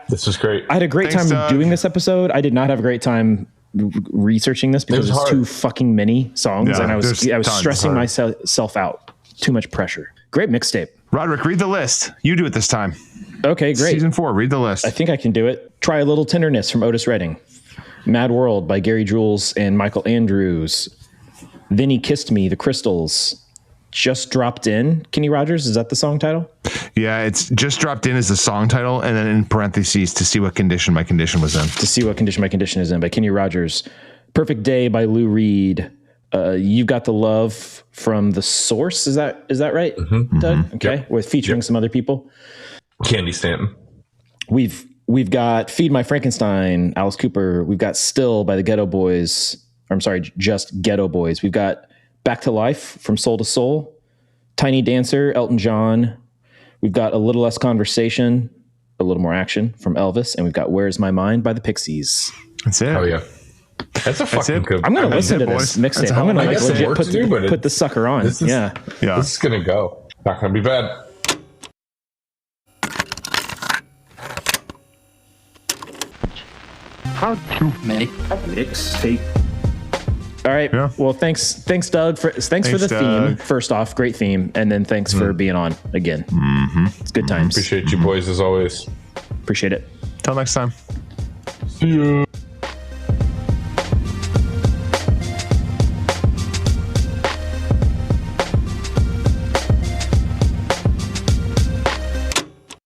This was great. I had a great time doing this episode. I did not have a great time researching this because it's too fucking many songs, and I was stressing myself out. Too much pressure. Great mixtape. Roderick, read the list. You do it this time. Okay, great. Season 4, read the list. I think I can do it. Try a Little Tenderness from Otis Redding. Mad World by Gary Jules and Michael Andrews. Then He Kissed Me, The Crystals. Just Dropped In, Kenny Rogers. Is that the song title? Yeah, it's Just Dropped In is the song title, and then in parentheses, To See What Condition My Condition Was In. To See What Condition My Condition Is In by Kenny Rogers. Perfect Day by Lou Reed. You've Got the Love from The Source. Is that right, Doug? Okay, with featuring some other people. Candy Stanton. We've We've got Feed My Frankenstein, Alice Cooper. We've got Still by the Ghetto Boys. Or, I'm sorry, just Ghetto Boys. We've got Back to Life from Soul to Soul. Tiny Dancer, Elton John. We've got A Little Less Conversation, a little more action from Elvis. And we've got Where's My Mind by the Pixies. That's it. Oh, yeah. That's a fucking good. I'm going to listen to this mixtape. I'm going to like legit put the sucker on. This is going to go. Not going to be bad. How to make a mixtape. All right. Yeah. Well, thanks, Doug. Thanks for the theme. First off, great theme, and then thanks for being on again. It's good times. Appreciate you boys as always. Appreciate it. Till next time. See you.